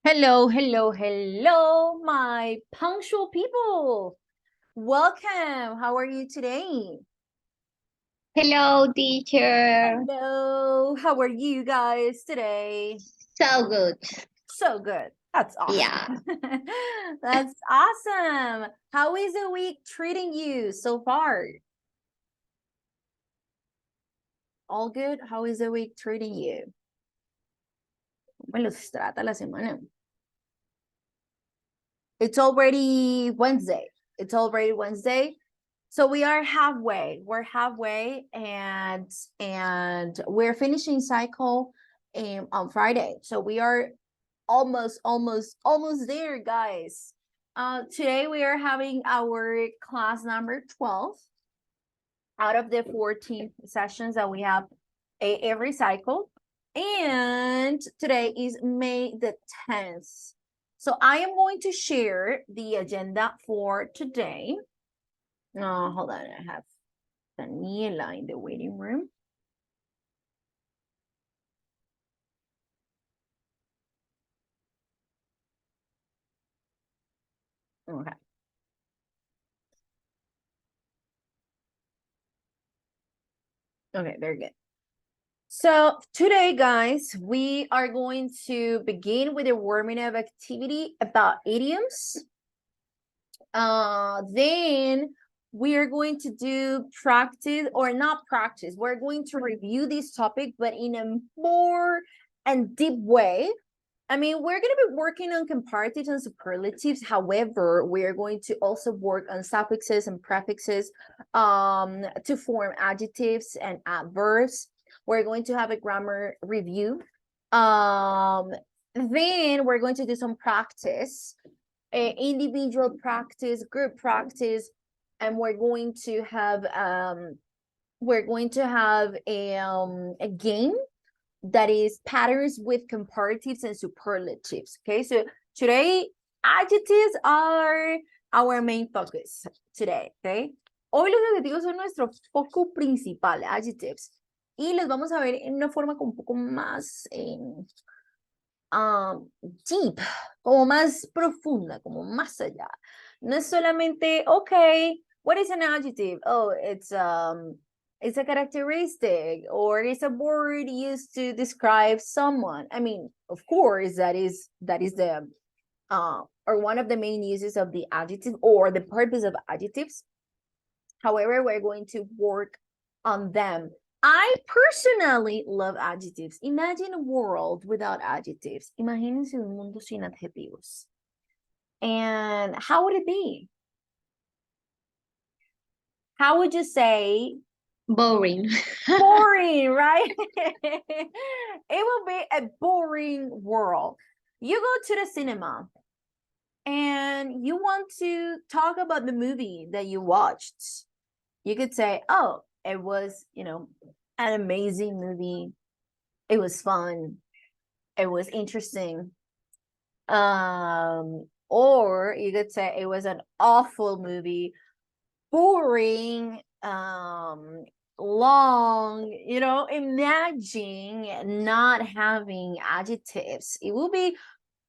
Hello, hello, hello, my punctual people. Welcome. How are you today? Hello, teacher. Hello. How are you guys today? So good. So good. That's Yeah. awesome. That's awesome. How is the week treating you so far? All good? How is the week treating you? ¿Cómo los trata la semana? It's already Wednesday. It's already Wednesday. So we are halfway. We're halfway, and we're finishing cycle on Friday. So we are almost there, guys. Today we are having our class number 12 out of the 14 sessions that we have every cycle. And today is May the 10th. So I am going to share the agenda for today. Hold on, I have Daniela in the waiting room. Okay. Okay, very good. So today, guys, we are going to begin with a warming up activity about idioms. Then we are going to do practice, or not practice. We're going to review this topic, but in a more and deep way. I mean, we're going to be working on comparatives and superlatives. However, we're going to also work on suffixes and prefixes to form adjectives and adverbs. We're going to have a grammar review. Then we're going to do some practice, individual practice, group practice, and we're going to have a game that is patterns with comparatives and superlatives. Okay, so today adjectives are our main focus today. Okay, hoy los adjetivos son nuestro foco principal, adjectives, y los vamos a ver en una forma un poco más deep, como más profunda, como más allá. No es solamente, okay, what is an adjective? Oh, it's a characteristic, or it's a word used to describe someone. I mean, of course, that is the or one of the main uses of the adjective, or the purpose of adjectives. However, we're going to work on them. I personally love adjectives. Imagine a world without adjectives. Imagínense un mundo sin adjetivos. And how would it be? How would you say Boring. boring, right? It will be a boring world. You go to the cinema and you want to talk about the movie that you watched. You could say, oh, it was, an amazing movie. It was fun. It was interesting. Or you could say it was an awful movie, boring, long. Imagine not having adjectives. It will be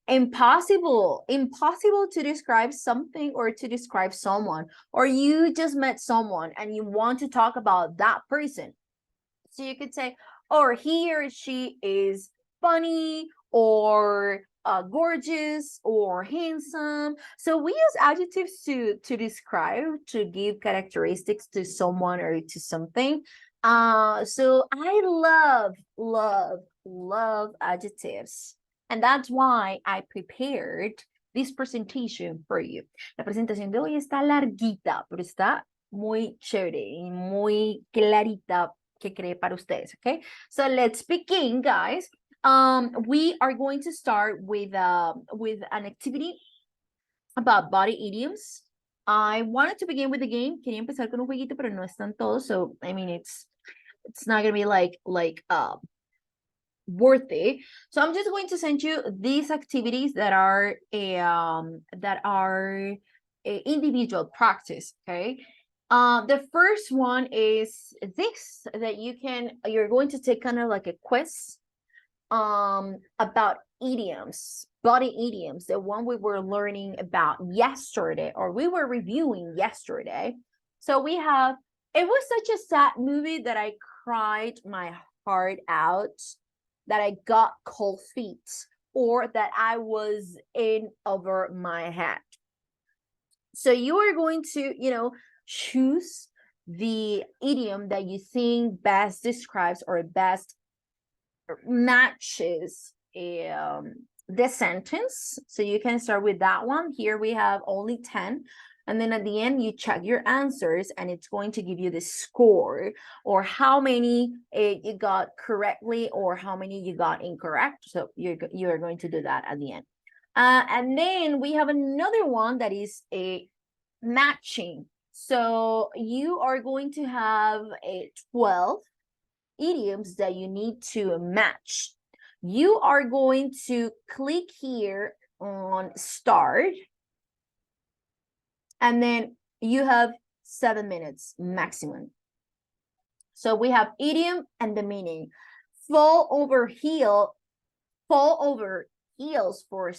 impossible to describe something or to describe someone, or you just met someone and you want to talk about that person. So you could say, or he or she is funny, or gorgeous, or handsome. So we use adjectives to describe, to give characteristics to someone or to something. So I love adjectives, and that's why I prepared this presentation for you. La presentación de hoy está larguita, pero está muy chévere y muy clarita que cree para ustedes, okay? So let's begin, guys. We are going to start with an activity about body idioms. I wanted to begin with the game. Quería empezar con un jueguito, pero no están todos. So I mean, it's not gonna be like worthy. So I'm just going to send you these activities that are individual practice. Okay. The first one is this, that you're going to take kind of like a quiz about idioms. body idioms, the one we were learning about yesterday, or we were reviewing yesterday. So we have, it was such a sad movie that I cried my heart out, that I got cold feet, or that I was in over my head. So you are going to, choose the idiom that you think best describes or best matches the sentence. So you can start with that one. Here we have only 10. And then at the end, you check your answers and it's going to give you the score, or how many you got correctly or how many you got incorrect. So you're going to do that at the end. And then we have another one that is a matching. So you are going to have a 12 idioms that you need to match. You are going to click here on start, and then you have 7 minutes maximum. So we have idiom and the meaning. Fall over heels for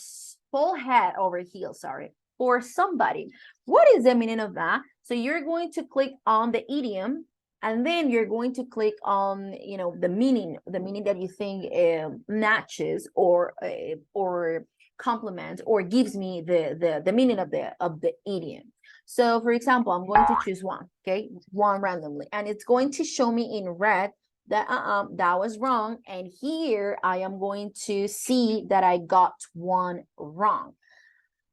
fall head over heels, sorry, for somebody. What is the meaning of that? So you're going to click on the idiom, and then you're going to click on the meaning that you think matches or complements or gives me the meaning of the idiom. So for example, I'm going to choose one, okay, one randomly, and it's going to show me in red that that was wrong, and here I am going to see that I got one wrong.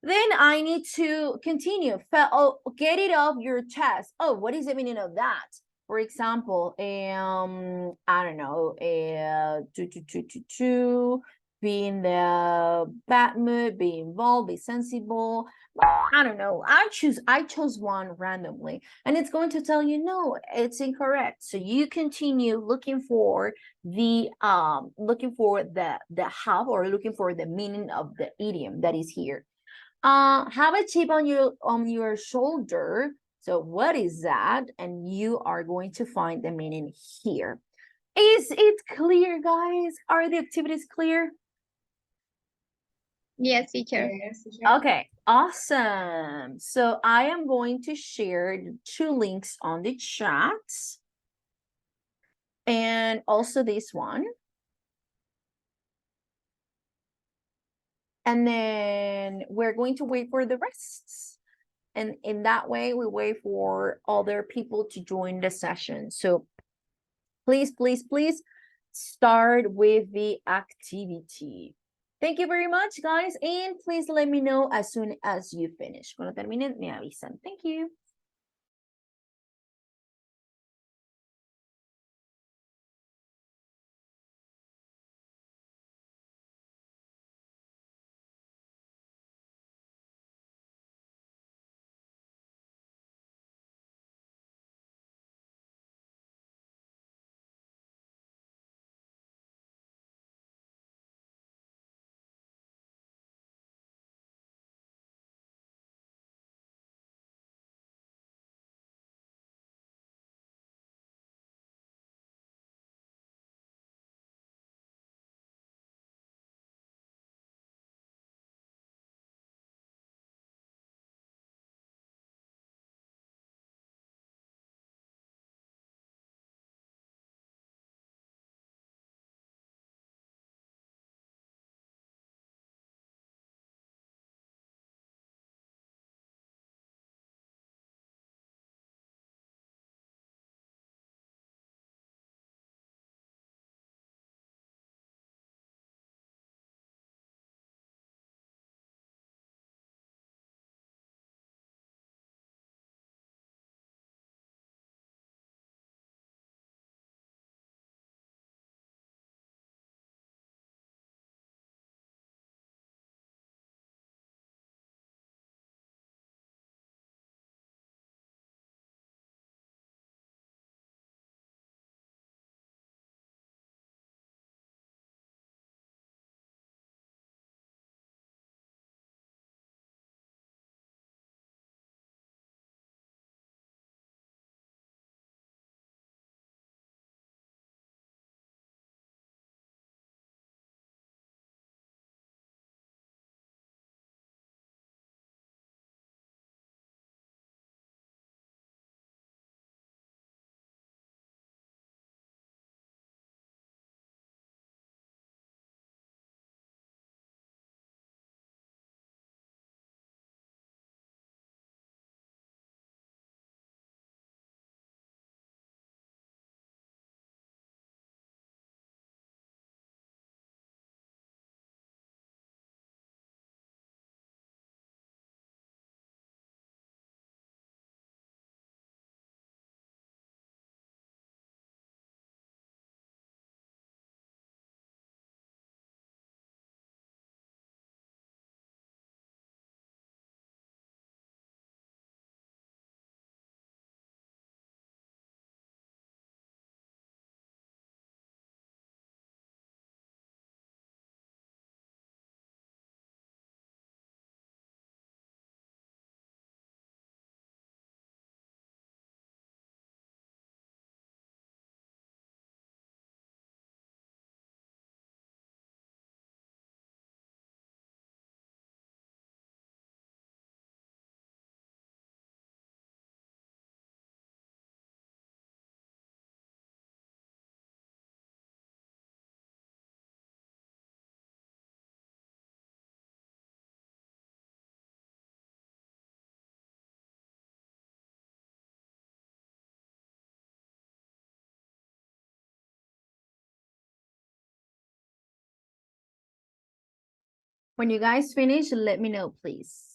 Then I need to continue. Get it off your chest. Oh, what is the meaning of that? For example, I don't know, be in the bad mood, be involved, be sensible. I don't know. I chose one randomly, and it's going to tell you no, it's incorrect. So you continue looking for the half, or looking for the meaning of the idiom that is here. Have a chip on your shoulder. So what is that? And you are going to find the meaning here. Is it clear, guys? Are the activities clear? Yes, teacher. Okay, awesome. So I am going to share the 2 links on the chat, and also this one. And then we're going to wait for the rest. And in that way, we wait for other people to join the session. So please, please, please start with the activity. Thank you very much, guys. And please let me know as soon as you finish. Cuando terminen, me avisan. Thank you. When you guys finish, let me know, please.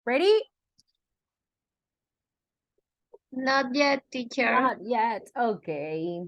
Ready? Not yet, teacher. Not yet. Okay.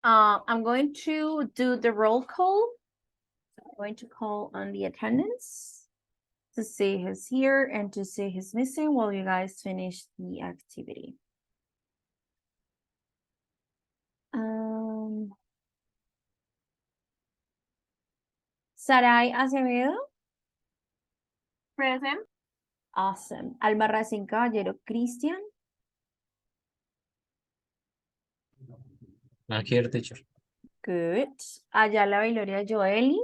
I'm going to do the roll call. I'm going to call on the attendance to see who's here and to see who's missing while you guys finish the activity. Sarai Acevedo. Present. Awesome. Albarracín Caballero Cristian. Here, teacher. Good. Ayala Viloria Joeli.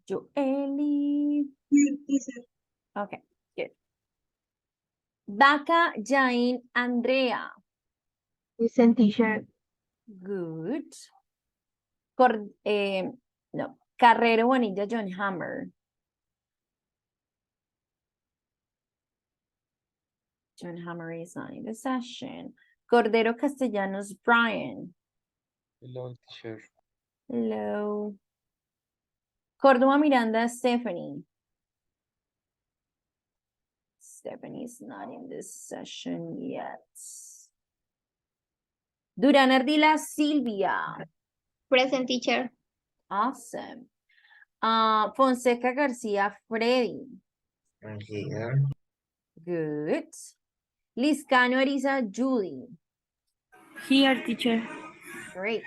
Joeli. Okay, good. Vaca Jain Andrea. Listen, teacher. Good. No. Carrero Bonilla John Hammer. John Hammer is not in the session. Cordero Castellanos Brian. Hello, teacher. Hello. Córdoba Miranda Stephanie. Stephanie's not in this session yet. Durán Ardila Silvia. Present, teacher. Awesome. Fonseca Garcia Freddy. I'm here. Good. Liscano Ariza Julie. Here, teacher. Great.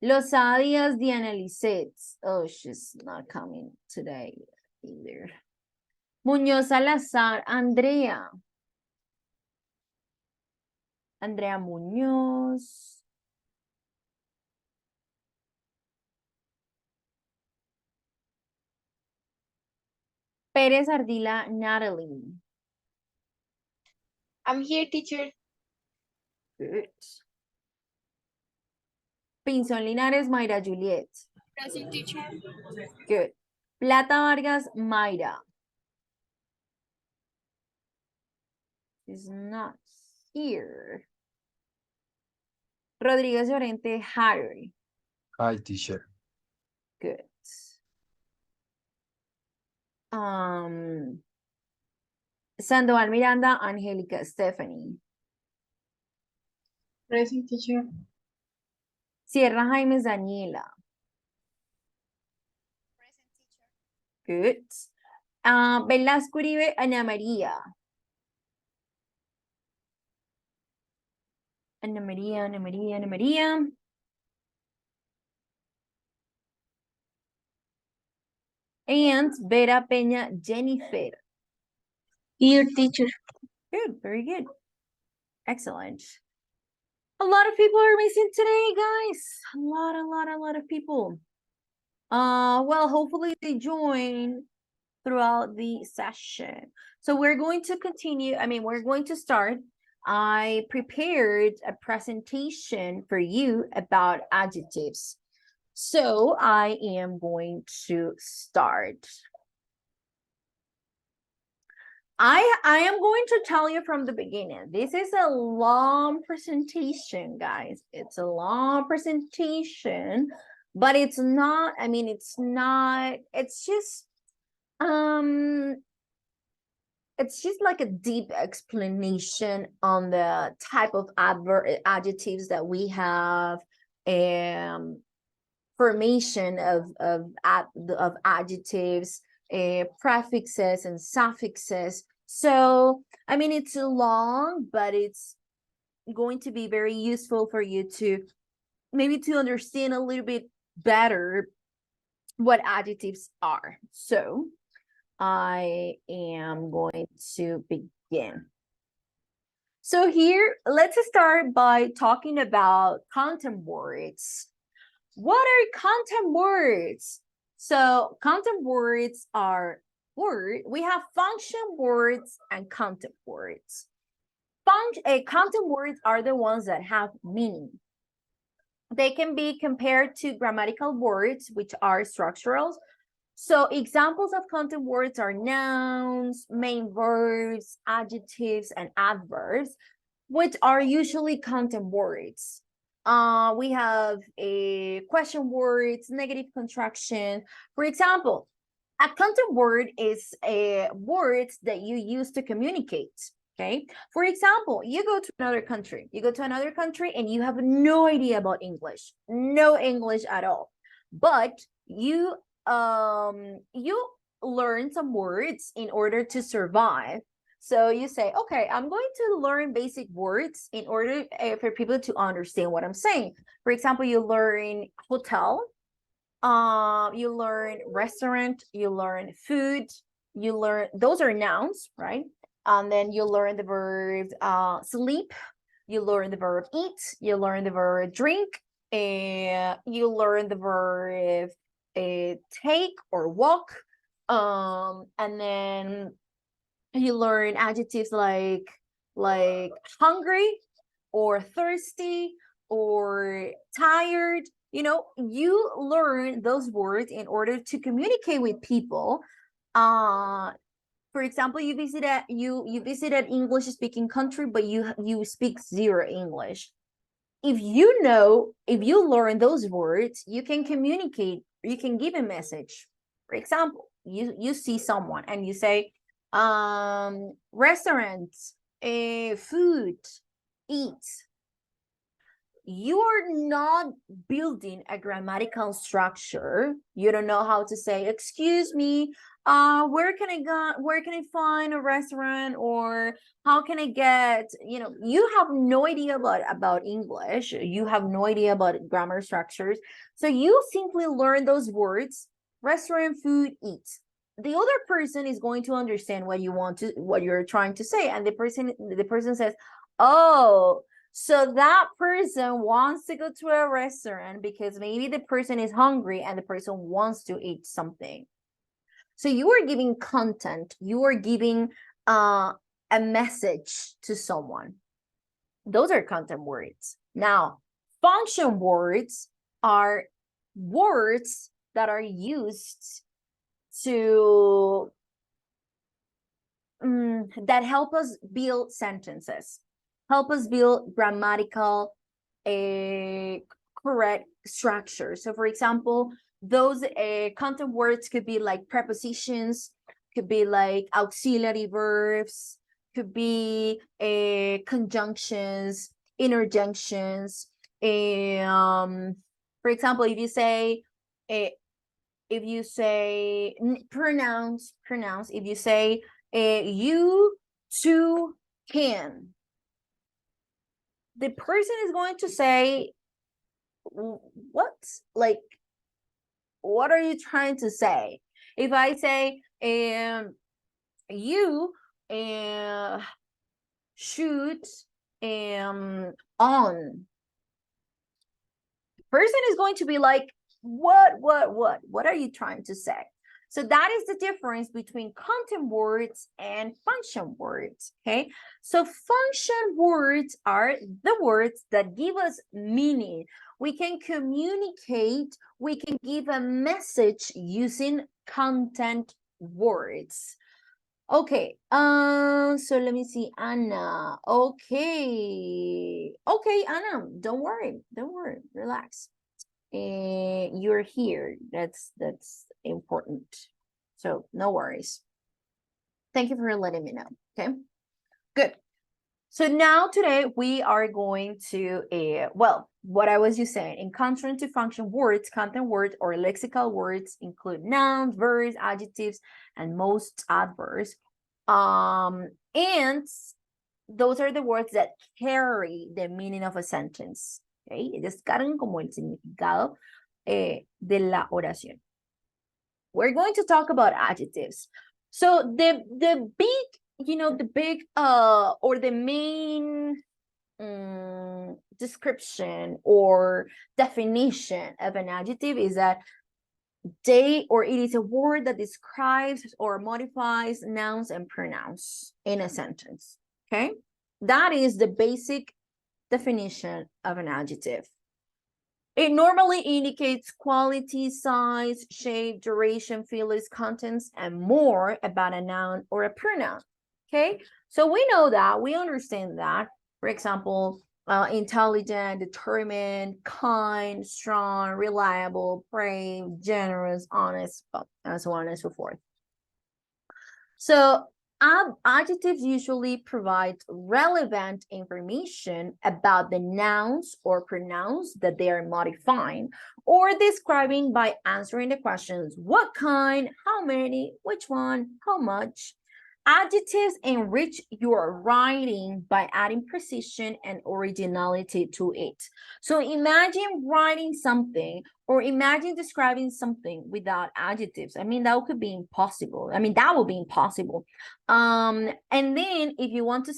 Lozada Díaz Diana Lisette. Oh, she's not coming today either. Muñoz Salazar Andrea. Andrea Muñoz. Pérez Ardila Natalie. I'm here, teacher. Good. Pinzón Linares Mayra Juliet. Present, teacher. Good. Plata Vargas Mayra. She's not here. Rodríguez Llorente Harry. Hi, teacher. Good. Sandoval Miranda Angélica Stephanie. Present, teacher. Sierra Jaimes Daniela. Good. Velasco Uribe Ana María. Ana María, Ana María, Ana María. And Vera Peña Jennifer. Here, teacher. Good, very good. Excellent. A lot of people are missing today, guys. A lot of people. Well, hopefully they join throughout the session. So we're going to continue. We're going to start. I prepared a presentation for you about adjectives. So I am going to start. I am going to tell you from the beginning. This is a long presentation, guys. It's a long presentation, but it's not, it's just like a deep explanation on the type of adjectives that we have, formation of adjectives, prefixes and suffixes. So, it's long, but it's going to be very useful for you to maybe to understand a little bit better what adjectives are. So, I am going to begin. So here, let's start by talking about content words. What are content words? So content words are we have function words and content words. Content words are the ones that have meaning. They can be compared to grammatical words, which are structural. So examples of content words are nouns, main verbs, adjectives, and adverbs, which are usually content words. We have a question words, negative contraction. For example, a content word is a word that you use to communicate. Okay. For example, you go to another country. And you have no idea about English, no English at all. But you learn some words in order to survive. So you say, okay, I'm going to learn basic words in order for people to understand what I'm saying. For example, you learn hotel, you learn restaurant, you learn food, you learn, those are nouns, right? And then you learn the verb sleep, you learn the verb eat, you learn the verb drink, and you learn the verb take or walk. And then you learn adjectives like hungry or thirsty or tired. You know, you learn those words in order to communicate with people. For example, you visited English speaking country, but you speak zero English. If you learn those words, you can communicate, you can give a message. For example, you see someone and you say, restaurants, food, eat. You are not building a grammatical structure. You don't know how to say, excuse me, where can I find a restaurant, or how can I get, you have no idea about English. You have no idea about grammar structures. So you simply learn those words: restaurant, food, eat. The other person is going to understand what you're trying to say, and the person says, oh, so that person wants to go to a restaurant because maybe the person is hungry and the person wants to eat something. So you are giving content, you are giving a message to someone. Those are content words. Now, function words are words that are used to that help us build sentences, help us build grammatical correct structure. So for example, those content words could be like prepositions, could be like auxiliary verbs, could be conjunctions, interjunctions. For example, if you say pronounce, if you say you too can, the person is going to say, what? Like, what are you trying to say? If I say, you shoot on, person is going to be like, what are you trying to say? So that is the difference between content words and function words. Okay, so function words are the words that give us meaning. We can communicate, we can give a message using content words. Okay, so let me see, Anna. Okay, Anna, don't worry, relax. You're here. That's important. So no worries. Thank you for letting me know. Okay, good. So now today we are going to well, what I was just saying, in contrast to function words, content words or lexical words include nouns, verbs, adjectives, and most adverbs. And those are the words that carry the meaning of a sentence. Okay, descargan como el significado de la oración. We're going to talk about adjectives. So the big or the main description or definition of an adjective is that it is a word that describes or modifies nouns and pronouns in a sentence. Okay, that is the basic definition of an adjective. It normally indicates quality, size, shape, duration, feelings, contents, and more about a noun or a pronoun. Okay, so we know that, we understand that. For example, intelligent, determined, kind, strong, reliable, brave, generous, honest, and so on and so forth. So adjectives usually provide relevant information about the nouns or pronouns that they are modifying or describing by answering the questions: what kind, how many, which one, how much. Adjectives enrich your writing by adding precision and originality to it. So imagine writing something or imagine describing something without adjectives. I mean, that could be impossible. I mean, that would be impossible. And then if you want to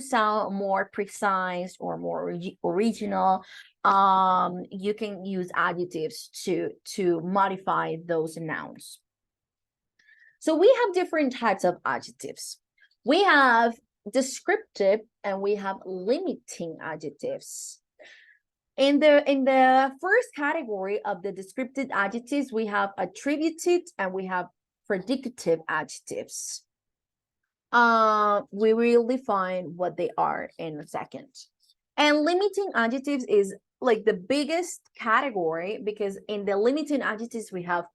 sound more precise or more original, you can use adjectives to modify those nouns. So we have different types of adjectives. We have descriptive and we have limiting adjectives. In the first category of the descriptive adjectives, we have attributed and we have predicative adjectives. We will define what they are in a second. And limiting adjectives is like the biggest category because in the limiting adjectives, we have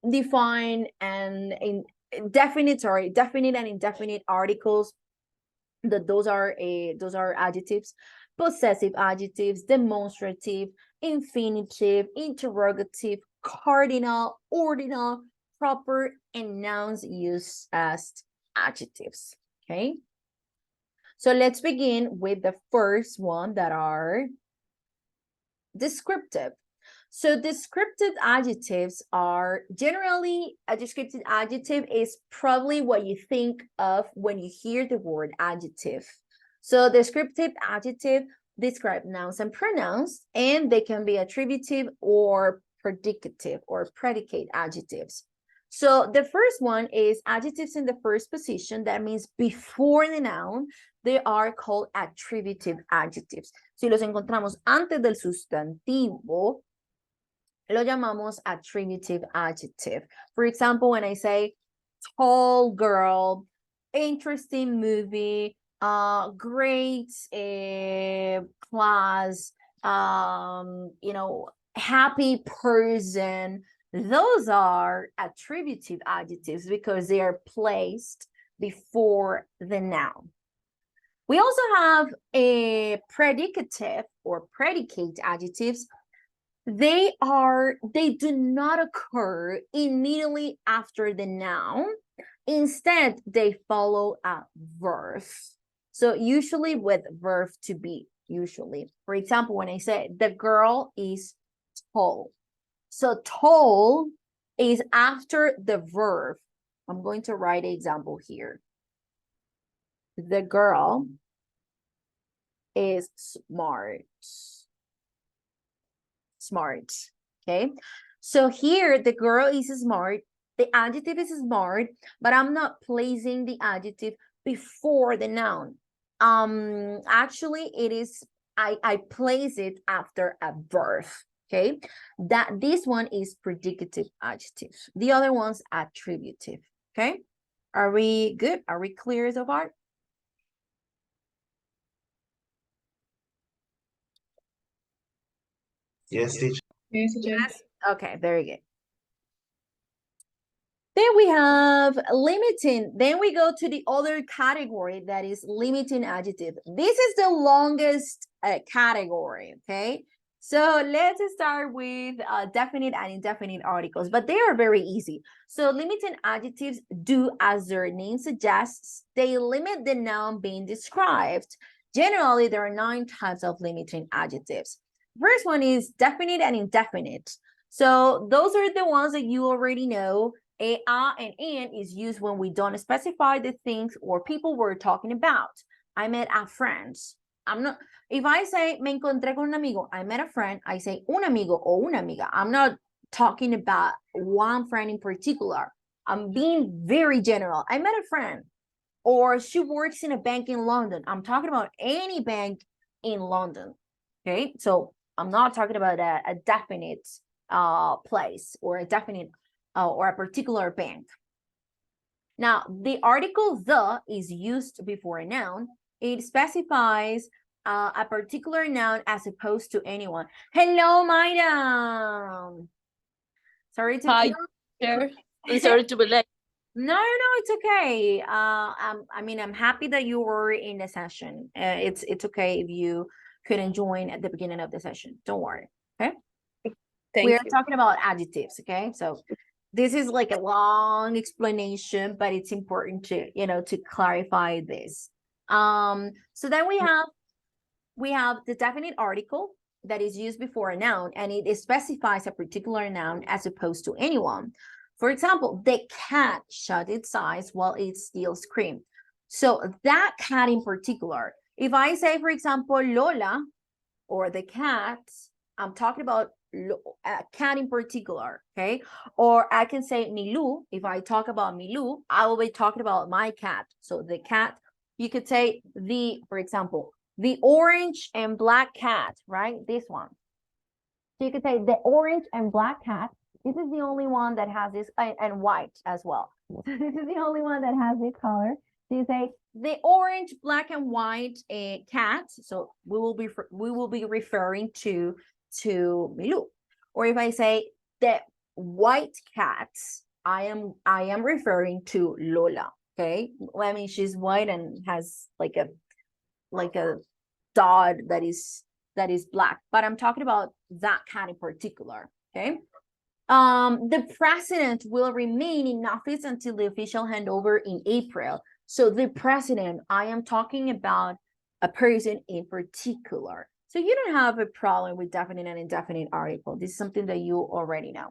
define and definite and indefinite articles. Those are adjectives, possessive adjectives, demonstrative, infinitive, interrogative, cardinal, ordinal, proper, and nouns used as adjectives. Okay, so let's begin with the first one that are descriptive. So descriptive adjectives are generally, a descriptive adjective is probably what you think of when you hear the word adjective. So descriptive adjective describe nouns and pronouns, and they can be attributive or predicative or predicate adjectives. So the first one is adjectives in the first position. That means before the noun. They are called attributive adjectives. Si los encontramos antes del sustantivo, lo llamamos attributive adjective. For example, when I say tall girl, interesting movie, great class, happy person, those are attributive adjectives because they are placed before the noun. We also have a predicative or predicate adjectives. They do not occur immediately after the noun. Instead, they follow a verb. So usually with verb to be, usually. For example, when I say the girl is tall. So tall is after the verb. I'm going to write an example here. The girl is smart. Smart. Okay. So here the girl is smart. The adjective is smart, but I'm not placing the adjective before the noun. Actually, it is I place it after a verb. Okay. This one is predicative adjective. The other one's attributive. Okay. Are we good? Are we clear so far? Yes, teacher. Yes, teacher. Yes. Okay, very good. Then we have limiting. Then we go to the other category that is limiting adjective. This is the longest category, okay? So let's start with definite and indefinite articles, but they are very easy. So limiting adjectives do as their name suggests, they limit the noun being described. Generally, there are 9 types of limiting adjectives. First one is definite and indefinite. So those are the ones that you already know. A and an is used when we don't specify the things or people we're talking about. I met a friend. If I say me encontré con un amigo, I met a friend, I say un amigo o una amiga. I'm not talking about one friend in particular. I'm being very general. I met a friend, or she works in a bank in London. I'm talking about any bank in London. Okay, so I'm not talking about a definite place or a definite or a particular bank. Now, the article the is used before a noun. It specifies a particular noun as opposed to anyone. Hello, madam. Sorry to Hi, teacher. I'm sorry to be late. No, it's okay. I mean, I'm happy that you were in the session. It's okay if you couldn't join at the beginning of the session. Don't worry. Okay. Thank We are you. talking about adjectives. Okay. So this is like a long explanation, but it's important to, to clarify this. So then we have the definite article that is used before a noun, and it specifies a particular noun as opposed to anyone. For example, the cat shut its eyes while it steals cream. So that cat in particular, if I say, for example, Lola or the cat, I'm talking about a cat in particular, okay? Or I can say Milu. If I talk about Milu, I will be talking about my cat. So the cat, you could say for example, the orange and black cat, right? This one. So you could say the orange and black cat. This is the only one that has this, and white as well. So this is the only one that has this color. So you say the orange, black, and white cat. So we will be referring to Milu. Or if I say the white cat, I am referring to Lola. Okay, well, I mean, she's white and has like a dot that is black, but I'm talking about that cat in particular. Okay. The president will remain in office until the official handover in April. So the president, I am talking about a person in particular. So you don't have a problem with definite and indefinite article. This is something that you already know.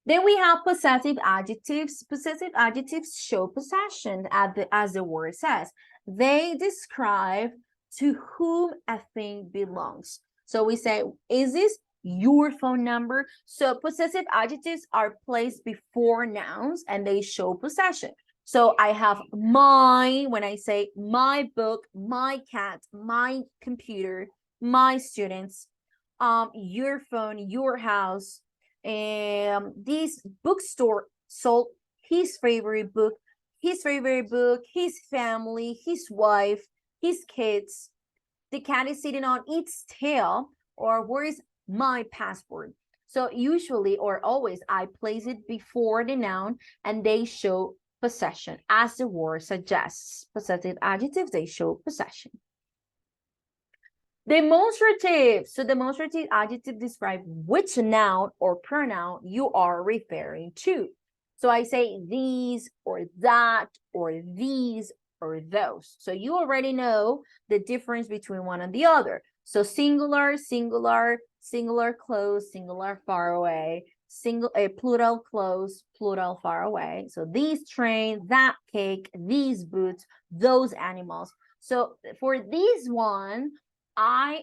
Then we have possessive adjectives. Possessive adjectives show possession, as the word says. They describe to whom a thing belongs. So we say, is this your phone number? So possessive adjectives are placed before nouns and they show possession. So I have my, when I say my book, my cat, my computer, my students, your phone, your house. This bookstore sold his favorite book, his family, his wife, his kids. The cat is sitting on its tail, or where is my passport? So usually or always I place it before the noun and they show possession, as the word suggests. Possessive adjectives, they show possession. Demonstrative. So demonstrative adjective describe which noun or pronoun you are referring to. So I say these or that or these or those. So you already know the difference between one and the other. So singular, singular, singular close, singular far away, plural close, plural far away. So these train, that cake, these boots, those animals. So for this one, I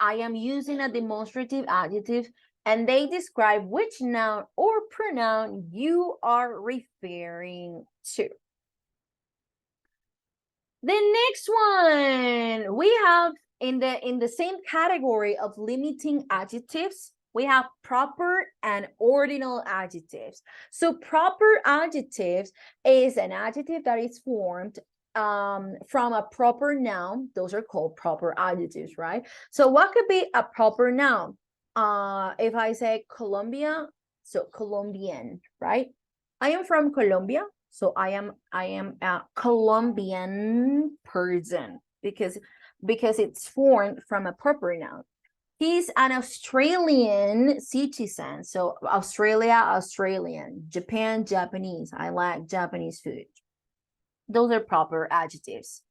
am using a demonstrative adjective and they describe which noun or pronoun you are referring to. The next one we have in the same category of limiting adjectives, we have proper and ordinal adjectives. So proper adjectives is an adjective that is formed from a proper noun. Those are called proper adjectives, right? So what could be a proper noun? If I say Colombia, so Colombian, right? I am from Colombia, so I am a Colombian person because it's formed from a proper noun. He's an Australian citizen, so Australia, Australian. Japan, Japanese. I like Japanese food. Those are proper adjectives.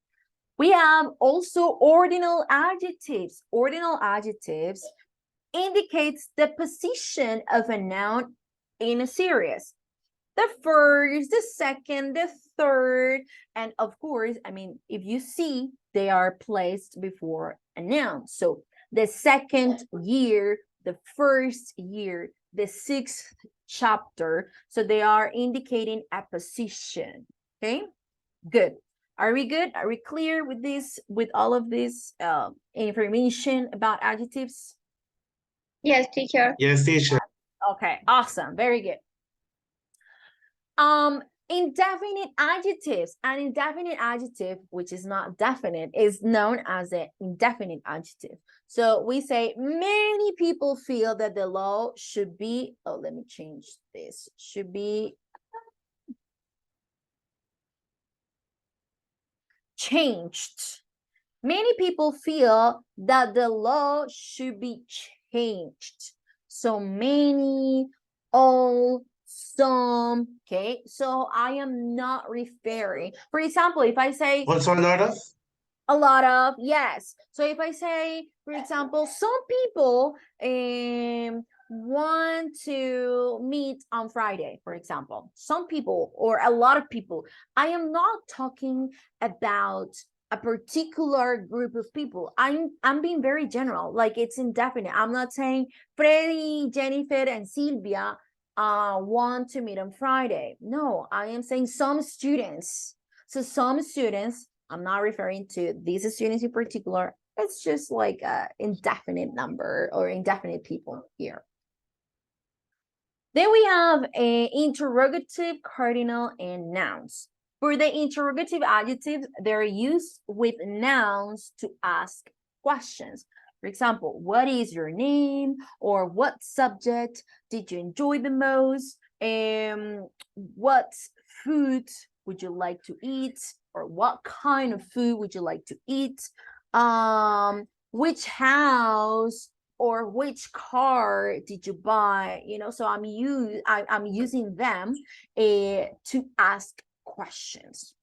We have also ordinal adjectives. Ordinal adjectives indicates the position of a noun in a series. The first, the second, the third, and of course, I mean, if you see, they are placed before a noun. So the second year, the first year, the sixth chapter. So they are indicating a position. Okay, good. Are we good? Are we clear with this, with all of this information about adjectives? Yes, teacher. Yes, teacher. Okay, awesome. Very good. Indefinite adjectives. An indefinite adjective, which is not definite, is known as an indefinite adjective. So we say many people feel that the law should be, oh, let me change this, should be changed. Many people feel that the law should be changed. So many all, some, okay? So I am not referring, for example, if I say Also a lot of? a lot of, yes. So if I say, for example, some people want to meet on Friday, for example, some people or a lot of people, I am not talking about a particular group of people. I'm being very general, like it's indefinite. I'm not saying Freddy, Jennifer, and Sylvia want to meet on Friday. No, I am saying some students. So some students, I'm not referring to these students in particular. It's just like a indefinite number or indefinite people here. Then we have a interrogative, cardinal, and nouns. For the interrogative adjectives, they're used with nouns to ask questions. For example, what is your name? Or what subject did you enjoy the most? What food would you like to eat? Or what kind of food would you like to eat? Which house or which car did you buy? You know, so I'm using them to ask questions.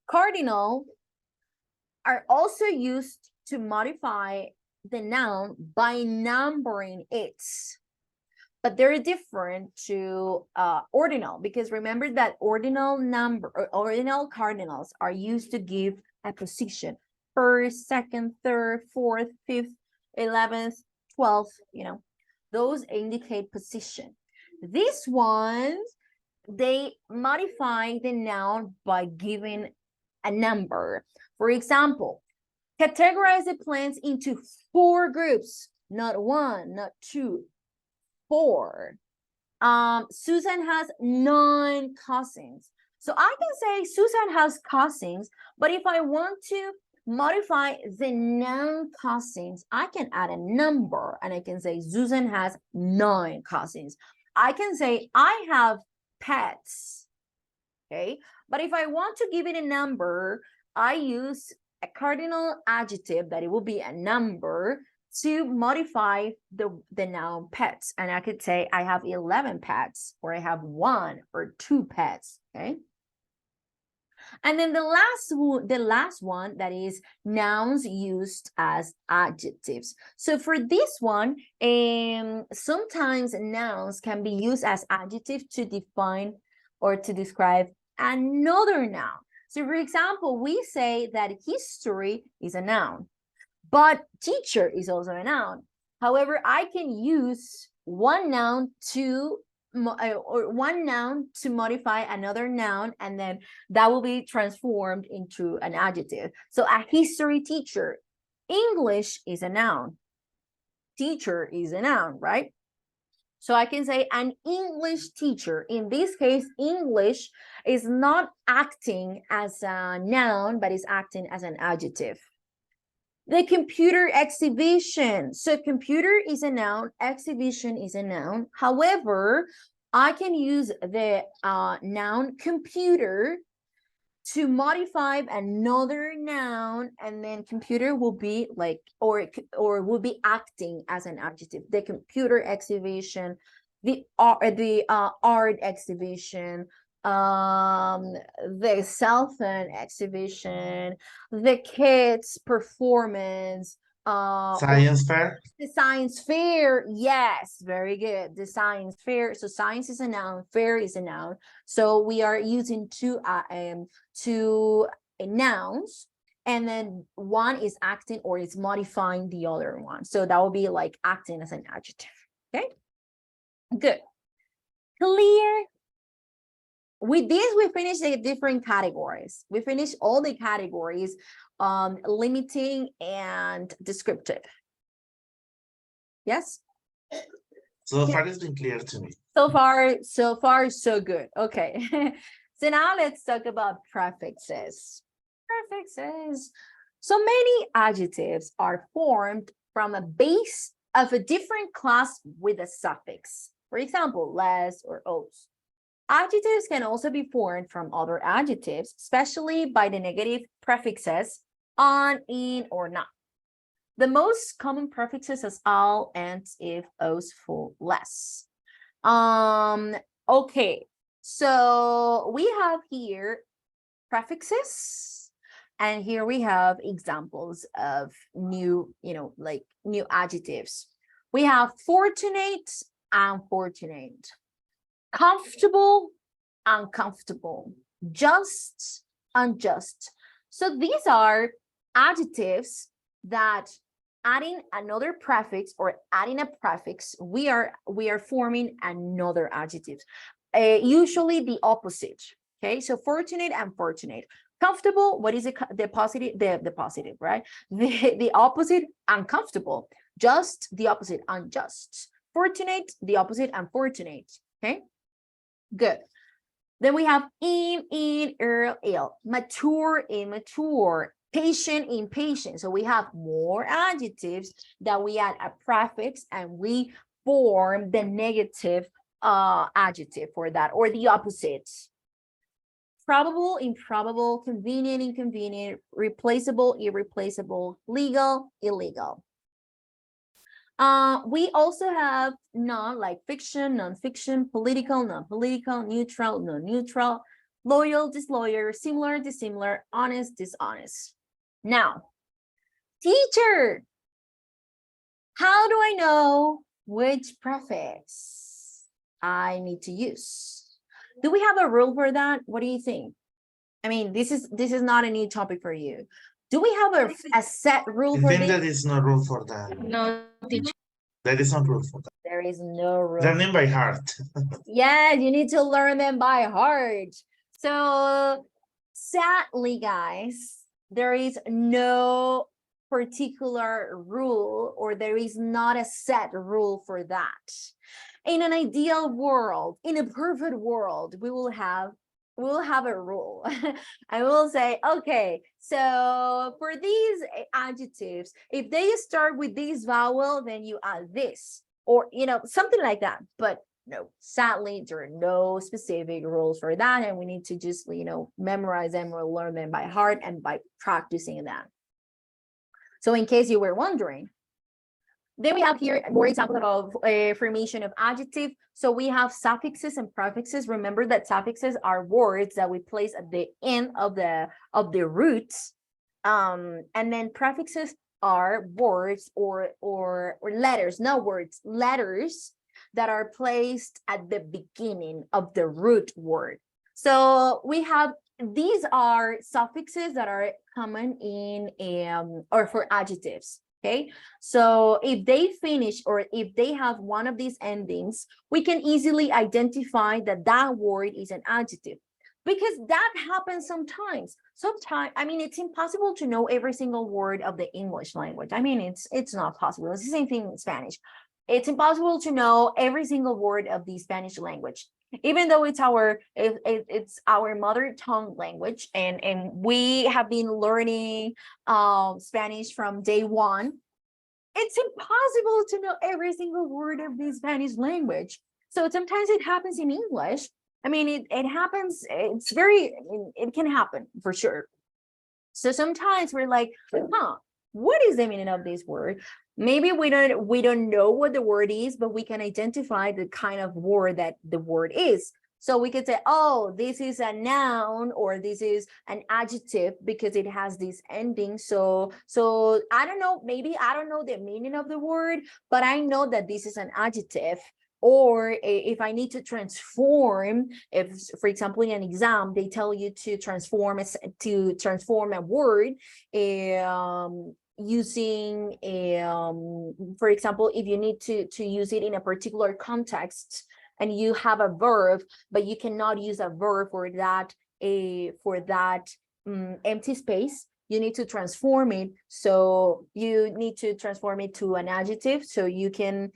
Cardinal are also used to modify the noun by numbering it, but they're different to ordinal, because remember that ordinal number or ordinal cardinals are used to give a position: first, second, third, fourth, fifth, 11th, 12th, you know, those indicate position. These ones, they modify the noun by giving a number. For example, categorize the plants into 4 groups, not 1, not 2, 4. Susan has 9 cousins. So I can say Susan has cousins, but if I want to modify the noun cousins, I can add a number and I can say Susan has 9 cousins. I can say I have pets, okay? But if I want to give it a number, I use a cardinal adjective that it will be a number to modify the noun pets. And I could say I have 11 pets, or I have 1 or 2 pets, okay? And then the last one, that is nouns used as adjectives. So for this one, sometimes nouns can be used as adjective to define or to describe another noun. So for example, we say that history is a noun, but teacher is also a noun. However, I can use one noun to modify another noun, and then that will be transformed into an adjective. So a history teacher, English is a noun, teacher is a noun, right? So I can say an English teacher. In this case, English is not acting as a noun, but is acting as an adjective. The computer exhibition. So computer is a noun, exhibition is a noun. However, I can use the noun computer to modify another noun, and then computer will be like, or will be acting as an adjective. The computer exhibition, the art exhibition, the cell phone exhibition, the kids performance, Science fair? the science fair. Yes, very good. The science fair. So science is a noun, fair is a noun. So we are using two nouns, and then one is acting or is modifying the other one. So that will be like acting as an adjective. Okay, good, clear. With this, we finished the different categories. We finished all the categories, limiting and descriptive. Yes. So far it's been clear to me. So far, so good. Okay. So now let's talk about prefixes. Prefixes. So many adjectives are formed from a base of a different class with a suffix. For example, less or os. Adjectives can also be formed from other adjectives, especially by the negative prefixes on, in, or not. The most common prefixes is all, and, if, os, full, less. Okay, so we have here prefixes, and here we have examples of new, like new adjectives. We have fortunate, unfortunate, comfortable, uncomfortable, just, unjust. So these are adjectives that adding another prefix or adding a prefix, we are forming another adjective. Usually the opposite. Okay, so fortunate and fortunate. Comfortable, what is it? The positive, the positive, right? The opposite, uncomfortable. Just, the opposite, unjust. Fortunate, the opposite, unfortunate. Okay, good. Then we have in, ill, mature, immature, patient, impatient. So we have more adjectives that we add a prefix and we form the negative adjective for that, or the opposite. Probable, improbable, convenient, inconvenient, replaceable, irreplaceable, legal, illegal. We also have non, like fiction, non-fiction, political, non-political, neutral, non-neutral, loyal, disloyal, similar, dissimilar, honest, dishonest. Now, teacher, how do I know which prefix I need to use? Do we have a rule for that? What do you think? I mean, this is not a new topic for you. Do we have a set rule I for think this? there is no rule for that. No, teacher. There is no rule for that. There is no rule. Learning by heart. Yes, you need to learn them by heart. So sadly, guys, there is no particular rule, or there is not a set rule for that. In an ideal world, in a perfect world, we will have a rule. I will say, okay, so for these adjectives, if they start with this vowel, then you add this, or something like that. But no, sadly, there are no specific rules for that, and we need to just memorize them or learn them by heart and by practicing that. So in case you were wondering, then we have here more examples of formation of adjective. So we have suffixes and prefixes. Remember that suffixes are words that we place at the end of the roots, and then prefixes are words or letters, not words, letters that are placed at the beginning of the root word. So we have, these are suffixes that are common in or for adjectives. Okay, so if they finish or if they have one of these endings, we can easily identify that that word is an adjective, because that happens sometimes. I mean, it's impossible to know every single word of the English language. I mean, it's not possible. It's the same thing in Spanish. It's impossible to know every single word of the Spanish language, even though it's our mother tongue language, and we have been learning Spanish from day one. It's impossible to know every single word of the Spanish language. So sometimes it happens in English. I mean, it happens. It can happen for sure. So sometimes we're like, what is the meaning of this word? Maybe we don't know what the word is, but we can identify the kind of word that the word is. So we could say, oh, this is a noun, or this is an adjective because it has this ending. So I don't know, maybe I don't know the meaning of the word, but I know that this is an adjective. Or if I need to transform, if, for example, in an exam, they tell you to transform a word, using for example, if you need to use it in a particular context, and you have a verb, but you cannot use a verb for that empty space, you need to transform it. So you need to transform it to an adjective, so you can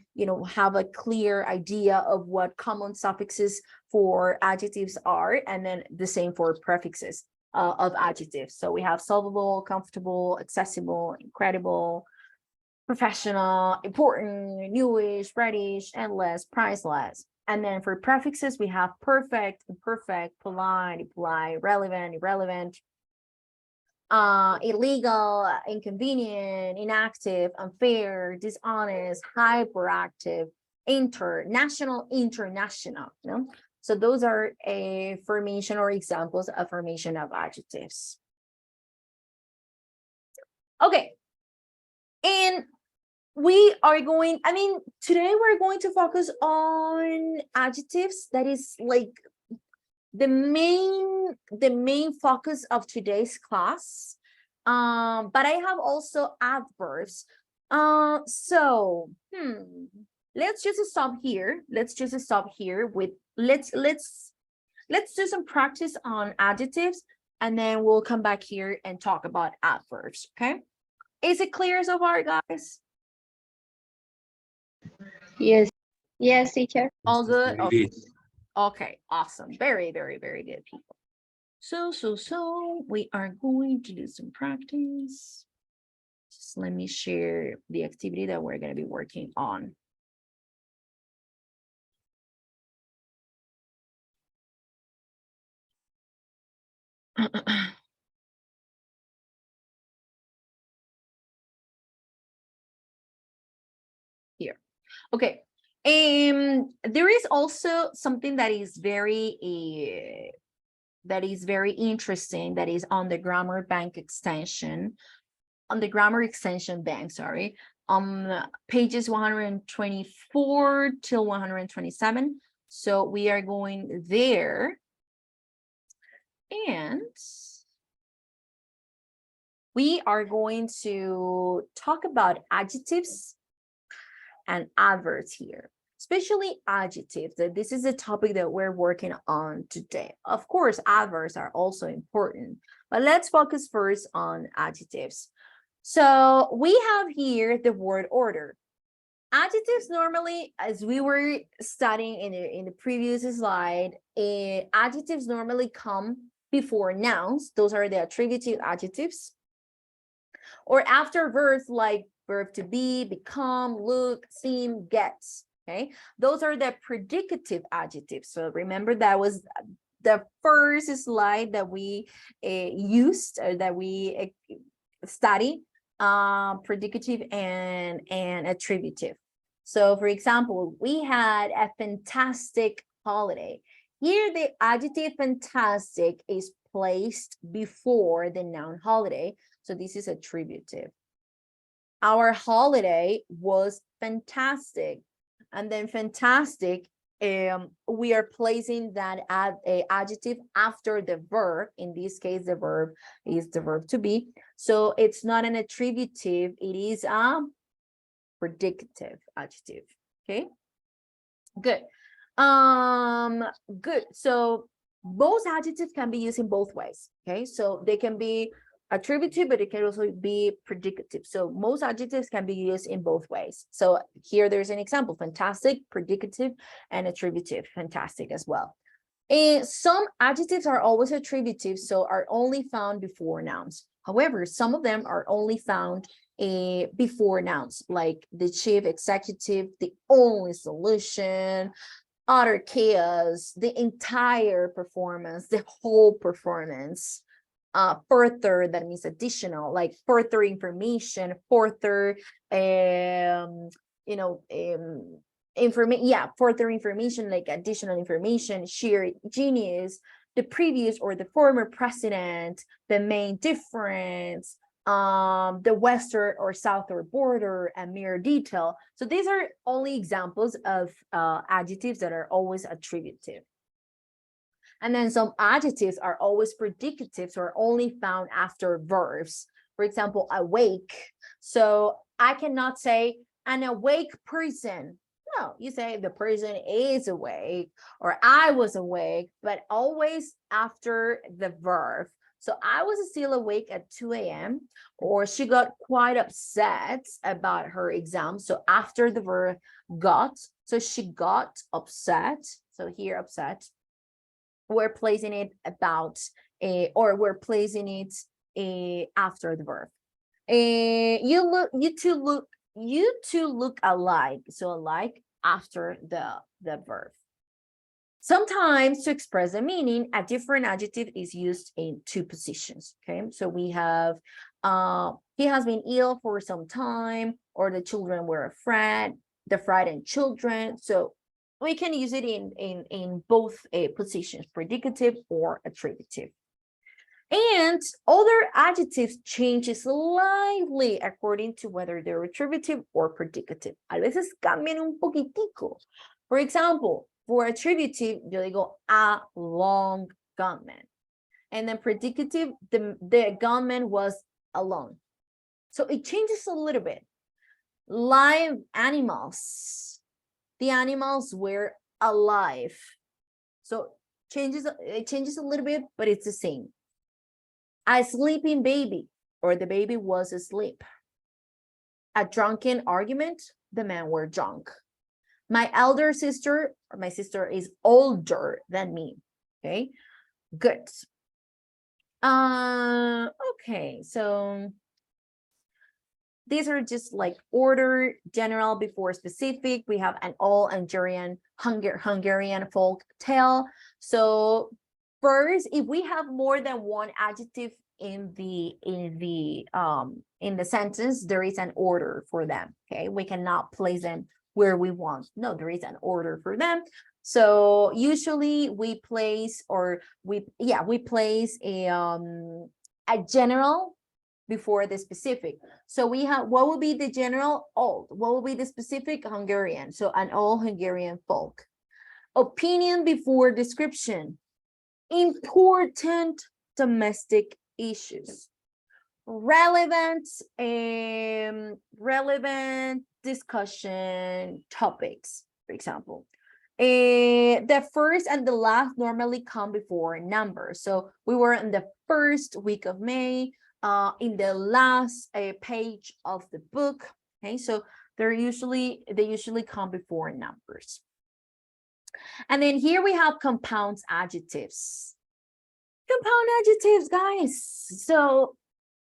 have a clear idea of what common suffixes for adjectives are, and then the same for prefixes of adjectives. So we have solvable, comfortable, accessible, incredible, professional, important, newish, reddish, endless, priceless. And then for prefixes, we have perfect, imperfect, polite, relevant, irrelevant, illegal, inconvenient, inactive, unfair, dishonest, hyperactive, international, no? So those are a formation or examples of formation of adjectives. Okay. And we are going, today we're going to focus on adjectives. That is like the main focus of today's class. But I have also adverbs. So let's just stop here. Let's do some practice on adjectives, and then we'll come back here and talk about adverbs. Okay, is it clear so far, guys? Yes. Yes, teacher. All good? It Okay. is. Okay, awesome. Very, very, very good, people. So we are going to do some practice. Just let me share the activity that we're going to be working on. Here. Okay. There is also something that is very interesting, that is on the grammar bank extension, on the grammar extension bank, sorry, pages 124 till 127. So we are going there, and we are going to talk about adjectives and adverbs here, especially adjectives. This is the topic that we're working on today. Of course, adverbs are also important, but let's focus first on adjectives. So we have here the word order. Adjectives normally, as we were studying in the previous slide, adjectives normally come before nouns. Those are the attributive adjectives. Or after verbs like verb to be, become, look, seem, get. Okay, those are the predicative adjectives. So remember, that was the first slide that we used, that we studied, predicative and attributive. So for example, we had a fantastic holiday. Here the adjective fantastic is placed before the noun holiday. So this is attributive. Our holiday was fantastic. And then fantastic, we are placing that adjective after the verb. In this case, the verb is the verb to be. So it's not an attributive, it is a predicative adjective. Okay, good. Good. So both adjectives can be used in both ways. Okay, so they can be attributive, but it can also be predicative. So most adjectives can be used in both ways. So here there's an example: fantastic, predicative, and attributive. Fantastic as well. And some adjectives are always attributive, so are only found before nouns. However, some of them are only found before nouns, like the chief executive, the only solution, utter chaos, the entire performance, the whole performance. Further, that means additional, like further information, further further information, like additional information, sheer genius, the previous or the former president, the main difference, the western or southern border, a mere detail. So these are only examples of adjectives that are always attributive. And then some adjectives are always predicative, so are only found after verbs. For example, awake. So I cannot say an awake person. No, you say the person is awake, or I was awake, but always after the verb. So I was still awake at 2 a.m. or she got quite upset about her exam. So after the verb got, so she got upset. So here upset, we're placing it about or we're placing it after the verb. You two look alike. So alike after the verb. Sometimes to express a meaning, a different adjective is used in two positions. Okay, so we have he has been ill for some time, or the children were afraid. the frightened children. So we can use it in both positions, predicative or attributive. And other adjectives change slightly according to whether they're attributive or predicative. A veces cambian un poquitico. For example, for attributive, yo digo a long gunman. And then predicative, the gunman was alone. So it changes a little bit. Live animals. The animals were alive. So it changes a little bit, but it's the same. A sleeping baby, or the baby was asleep. A drunken argument, the men were drunk. My elder sister, or my sister, is older than me. Okay, good. Okay, so these are just like order, general before specific. We have an all Hungarian folk tale. So first, if we have more than one adjective in the sentence, there is an order for them. Okay, we cannot place them where we want. No, there is an order for them. So usually we place a general before the specific. So we have, what would be the general? Old. What would be the specific? Hungarian. So an old Hungarian folk. Opinion before description. Important domestic issues. Relevant discussion topics, for example. The first and the last normally come before numbers. So we were in the first week of May, in the last page of the book. Okay, so they usually come before numbers. And then here we have compound adjectives. Compound adjectives, guys. So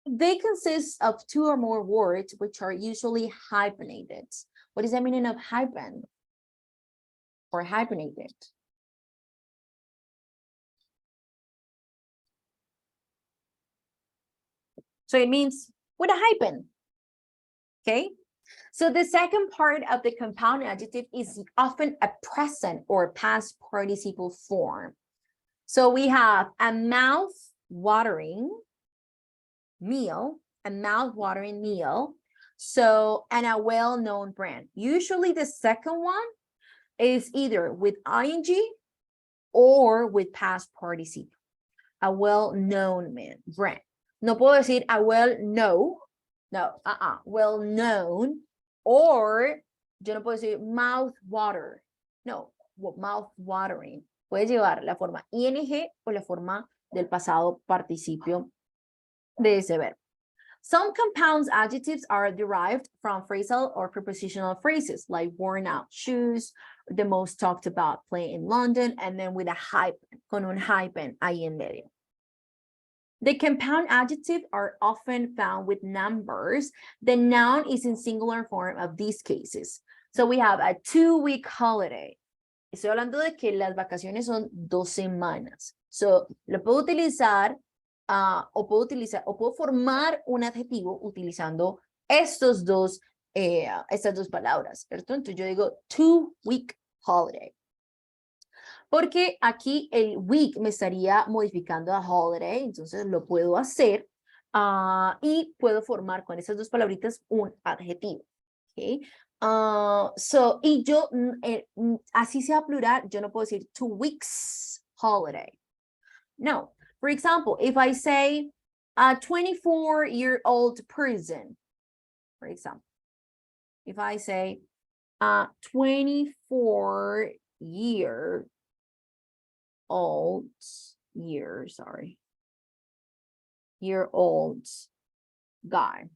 they consist of two or more words which are usually hyphenated. What is the meaning of hyphen or hyphenated? So it means with a hyphen. Okay. So the second part of the compound adjective is often a present or past participle form. So we have a mouth-watering meal, So, and a well-known brand. Usually the second one is either with ing or with past participle. A well-known brand. No puedo decir a well-known. No, well-known. Or yo no puedo decir mouth-water. No, mouth-watering. Puedes llevar la forma ing o la forma del pasado participio de ese verbo. Some compound adjectives are derived from phrasal or prepositional phrases like worn out shoes, the most talked about play in London, and then with a hyphen, con un hyphen ahí en medio. The compound adjectives are often found with numbers. The noun is in singular form of these cases. So we have a 2-week holiday. Estoy hablando de que las vacaciones son 2 semanas. So, lo puedo utilizar o puedo formar un adjetivo utilizando estas dos palabras, ¿cierto? Entonces yo digo 2-week holiday. Porque aquí el week me estaría modificando a holiday, entonces lo puedo hacer y puedo formar con esas dos palabritas un adjetivo. ¿Okay? Y yo, así sea plural, yo no puedo decir 2 weeks holiday. No. For example, if I say a 24-year-old person, for example, if I say a 24-year-old guy.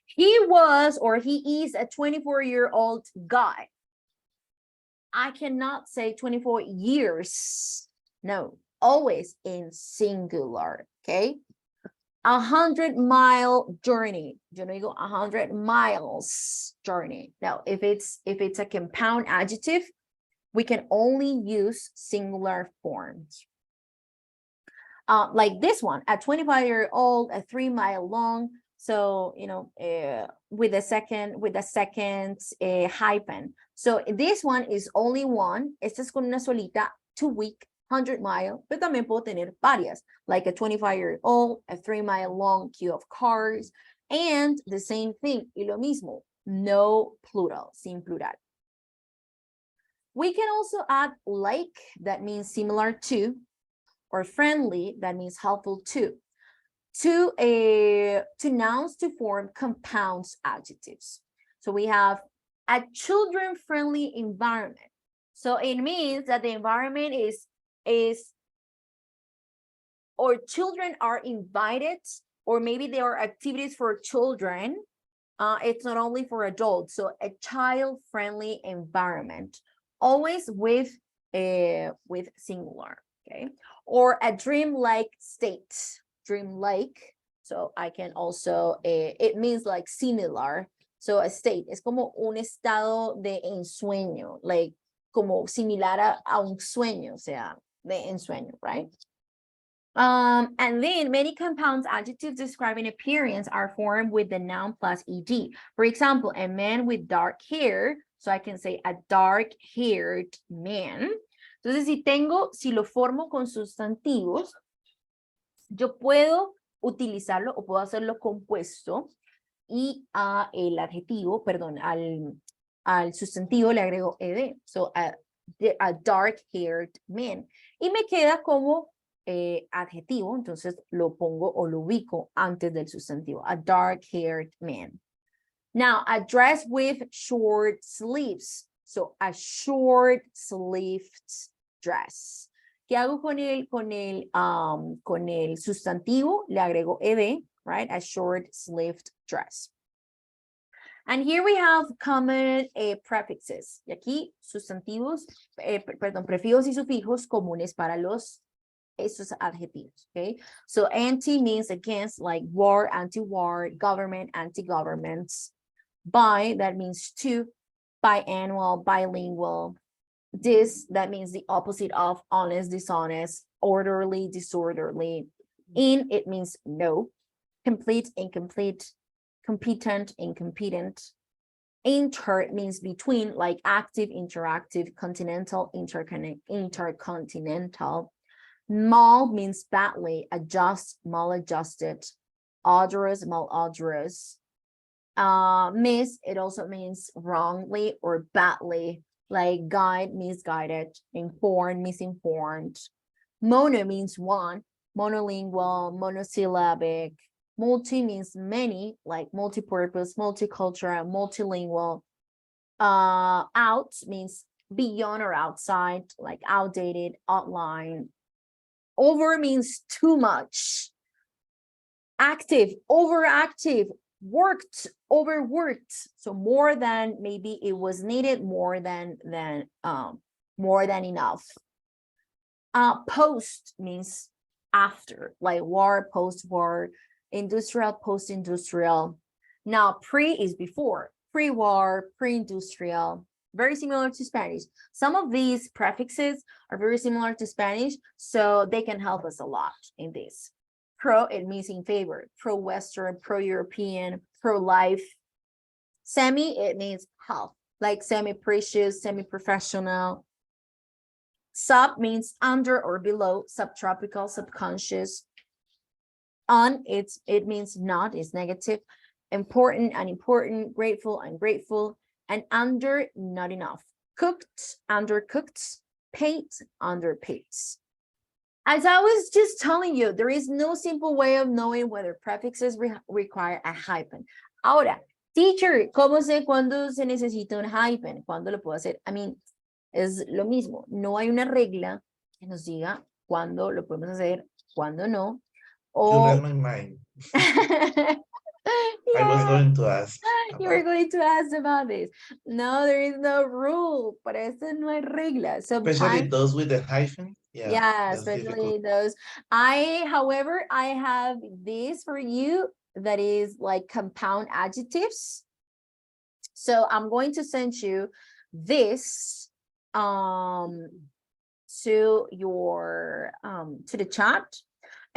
He was or he is a 24-year-old guy. I cannot say 24 years. No, always in singular, okay? 100-mile journey. Yo no digo 100 miles journey. Now, if it's a compound adjective, we can only use singular forms. Like this one, a 25-year-old, a 3-mile long, So, with the second hyphen. So this one is only one. Esta es con una solita, 2 week, 100 mile, pero también puedo tener varias, like a 25-year-old, a 3-mile long queue of cars, and the same thing, y lo mismo, no plural, sin plural. We can also add like, that means similar to, or friendly, that means helpful to nouns to form compound adjectives. So we have a children-friendly environment. So it means that the environment is, or children are invited, or maybe there are activities for children. It's not only for adults. So a child-friendly environment, always with singular, okay? Or a dream-like state. Dream-like, so I can also, it means like similar. So a state es como un estado de ensueño, like como similar a un sueño, o sea, de ensueño, right? And then many compound adjectives describing appearance are formed with the noun plus ed. For example, a man with dark hair, so I can say a dark-haired man. Entonces, si lo formo con sustantivos, yo puedo utilizarlo o puedo hacerlo compuesto y a el adjetivo, perdón, al sustantivo le agrego ed. So a dark-haired man. Y me queda como adjetivo, entonces lo pongo o lo ubico antes del sustantivo. A dark-haired man. Now, a dress with short sleeves. So a short-sleeved dress. ¿Qué hago con el sustantivo? Le agrego ed, right? A short-sleeved dress. And here we have common prefixes. Y aquí sustantivos, prefijos y sufijos comunes para esos adjetivos, okay? So anti means against, like war, anti-war, government, anti-government. Bi, that means to, biannual, bilingual. Dis, that means the opposite of honest, dishonest, orderly, disorderly. In, it means no. Complete, incomplete. Competent, incompetent. Inter means between, like active, interactive, continental, intercontinental. Mal means badly, adjust, maladjusted. Odorous, malodorous. Miss, it also means wrongly or badly. Like guide, misguided. Informed, misinformed. Mono means one. Monolingual, monosyllabic. Multi means many, like multi-purpose, multicultural, multilingual. Out means beyond or outside, like outdated, outline. Over means too much. Active, overactive. Worked, overworked. So more than maybe it was needed, more than enough. Post means after, like war, post-war, industrial, post-industrial. Now pre is before, pre-war, pre-industrial, very similar to Spanish. Some of these prefixes are very similar to Spanish, so they can help us a lot in this. Pro, it means in favor. Pro-Western, pro-European, pro-life. Semi, it means half, like semi-precious, semi-professional. Sub means under or below, subtropical, subconscious. On, it means not, is negative. Important, unimportant, grateful, ungrateful. And under, not enough. Cooked, undercooked. Paid, underpaid. As I was just telling you, there is no simple way of knowing whether prefixes require a hyphen. Ahora, teacher, ¿cómo sé cuándo se necesita un hyphen? ¿Cuándo lo puedo hacer? I mean, es lo mismo. No hay una regla que nos diga cuándo lo podemos hacer, cuándo no. You read my mind. I was going to ask. You were going to ask about this. No, there is no rule. Para eso no hay regla. Especially those with the hyphen. Yeah, especially those. However, I have this for you that is like compound adjectives. So I'm going to send you this to your to the chat.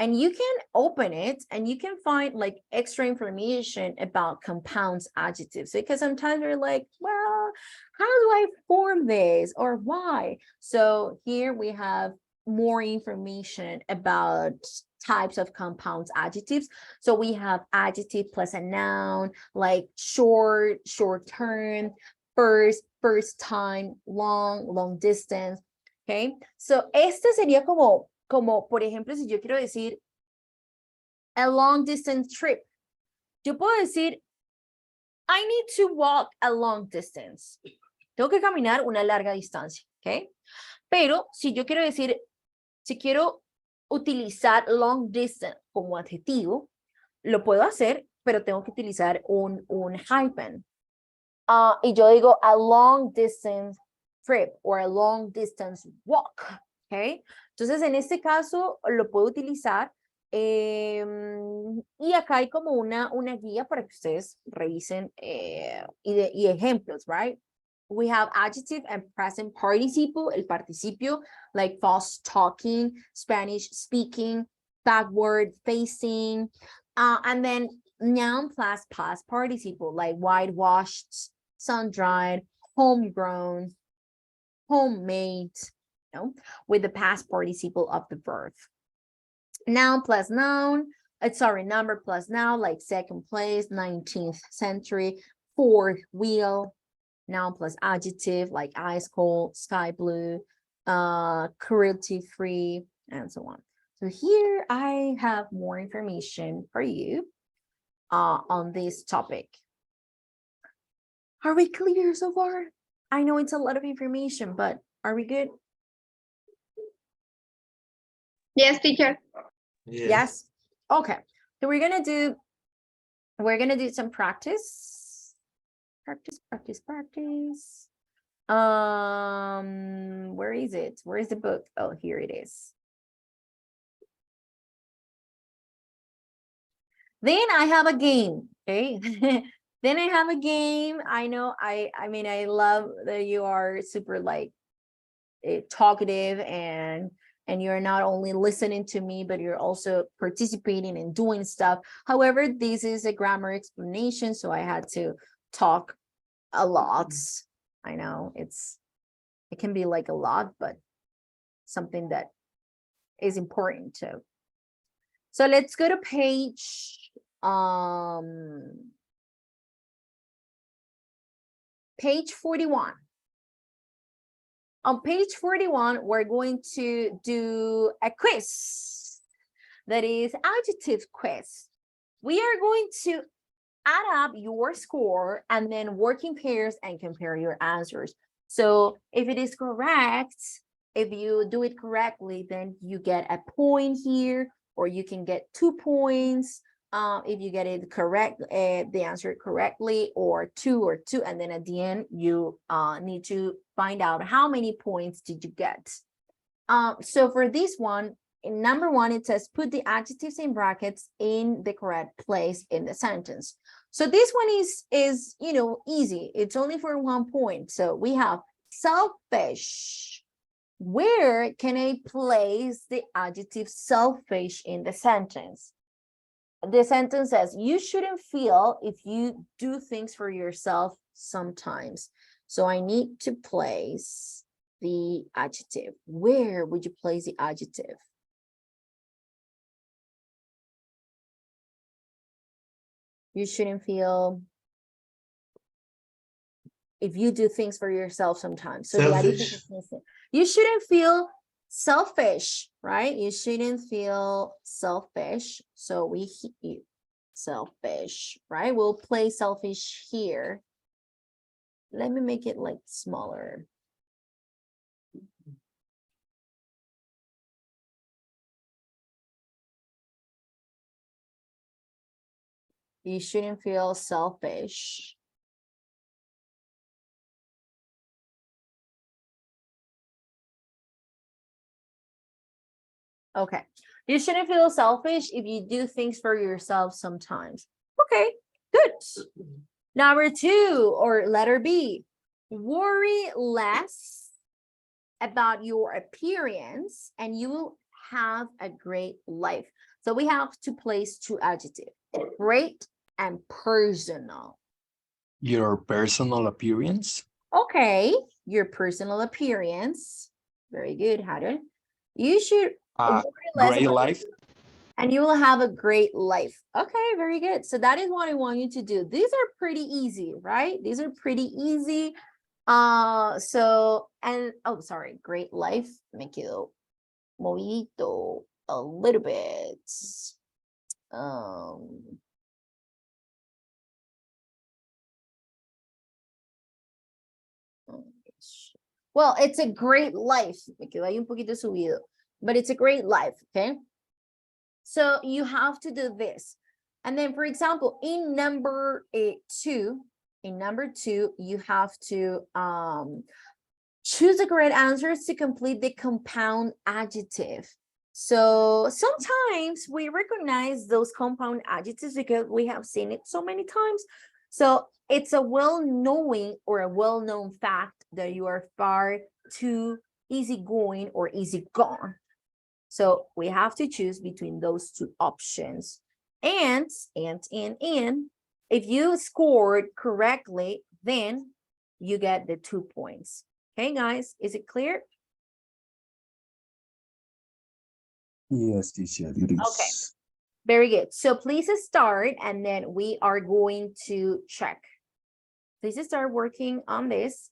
And you can open it and you can find like extra information about compounds adjectives, because sometimes you're like, well, how do I form this or why? So here we have more information about types of compounds adjectives. So we have adjective plus a noun, like short, short term, first time, long distance. Okay, so este sería como por ejemplo, si yo quiero decir a long distance trip, yo puedo decir I need to walk a long distance. Tengo que caminar una larga distancia, ¿ok? Pero si yo quiero decir, si quiero utilizar long distance como adjetivo, lo puedo hacer, pero tengo que utilizar un hyphen. Y yo digo a long distance trip or a long distance walk, ¿ok? Entonces, en este caso, lo puedo utilizar. Y acá hay como una guía para que ustedes revisen y ejemplos, right? We have adjective and present participle, el participio, like fast talking, Spanish speaking, backward facing, and then noun plus past participle, like whitewashed, sun-dried, homegrown, homemade, you know, with the past participle of the verb. Noun plus noun, sorry, number plus noun, like second place, 19th century, fourth wheel, noun plus adjective, like ice cold, sky blue, cruelty free, and so on. So here I have more information for you on this topic. Are we clear so far? I know it's a lot of information, but are we good? Yes, teacher. Yes. Okay. So we're gonna do some practice. Practice. Where is it? Where is the book? Oh, here it is. Then I have a game. Okay. Then I have a game. I know I mean I love that you are super like talkative and you're not only listening to me, but you're also participating and doing stuff. However, this is a grammar explanation, so I had to talk a lot. I know it can be like a lot, but something that is important too. So let's go to page page 41. On page 41, we're going to do a quiz that is adjective quiz. We are going to add up your score and then work in pairs and compare your answers. So if it is correct, if you do it correctly, then you get a point here, or you can get 2 points. If you get it correct, the answer correctly, or two, and then at the end you need to find out how many points did you get. So for this one, in number 1, it says put the adjectives in brackets in the correct place in the sentence. So this one is you know, easy. It's only for 1 point. So we have selfish. Where can I place the adjective selfish in the sentence? The sentence says, you shouldn't feel if you do things for yourself sometimes. So I need to place the adjective. Where would you place the adjective? You shouldn't feel if you do things for yourself sometimes. So Selfish. You shouldn't feel selfish, right? You shouldn't feel selfish. So we selfish, right? We'll place selfish here. Let me make it like smaller. You shouldn't feel selfish. Okay. You shouldn't feel selfish if you do things for yourself sometimes. Okay, good. Number 2, or letter B, worry less about your appearance and you will have a great life. So we have to place two adjectives, great and personal. Your personal appearance. Okay, your personal appearance. Very good, Harold. You should worry less Great about life. and you will have a great life. Okay, very good. So that is what I want you to do. These are pretty easy, right? These are pretty easy. Sorry, great life. Me quedo movidito a little bit. Um, well, it's a great life. Me quedo ahí un poquito subido, but it's a great life, okay? So you have to do this. And then, for example, in number two, you have to choose the correct answers to complete the compound adjective. So sometimes we recognize those compound adjectives because we have seen it so many times. So it's a well-knowing or a well-known fact that you are far too easygoing or easygoing. So we have to choose between those two options. And if you scored correctly, then you get the 2 points. Okay, guys, is it clear? Yes, teacher, it is. Okay, very good. So please start, and then we are going to check. Please start working on this.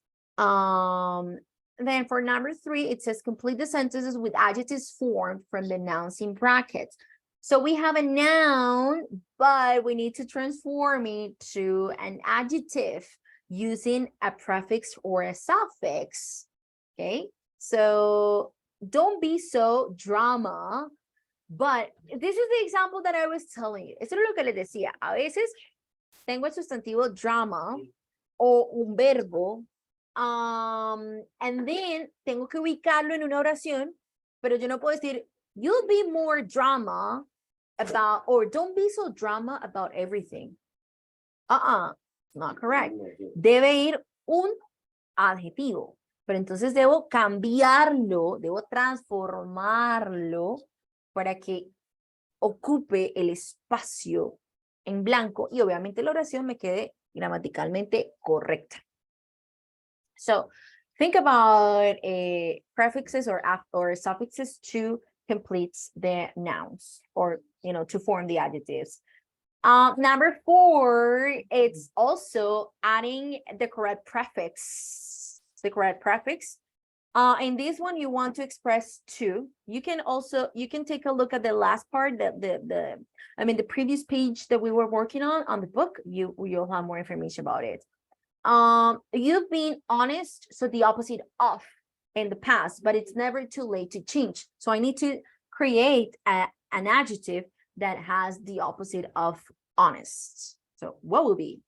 Then for number 3, it says complete the sentences with adjectives formed from the nouns in brackets. So we have a noun, but we need to transform it to an adjective using a prefix or a suffix. Okay, so don't be so drama, but this is the example that I was telling you. Eso es lo que les decía. A veces tengo el sustantivo drama o un verbo, and then tengo que ubicarlo en una oración, pero yo no puedo decir, you'll be more drama about, or don't be so drama about everything. Not correct. Debe ir un adjetivo, pero entonces debo cambiarlo, debo transformarlo para que ocupe el espacio en blanco y obviamente la oración me quede gramaticalmente correcta. So think about prefixes or suffixes to complete the nouns or, to form the adjectives. Number 4, it's also adding the correct prefix. In this one, you want to express to. You can take a look at the last part, the previous page that we were working on the book. You'll have more information about it. You've been honest, so the opposite of in the past, but it's never too late to change. So I need to create an adjective that has the opposite of honest. So what will be?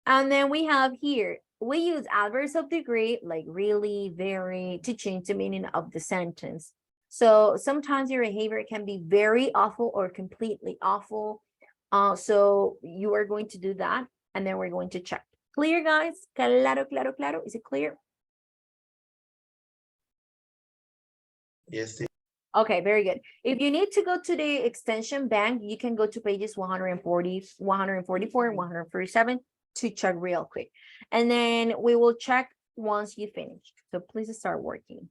And then we have here, we use adverbs of degree like really, very to change the meaning of the sentence. So sometimes your behavior can be very awful or completely awful. So you are going to do that, and then we're going to check. Clear, guys? Claro, claro, claro. Is it clear? Yes. Okay, very good. If you need to go to the extension bank, you can go to pages 140, 144, and 147 to check real quick. And then we will check once you finish. So please start working.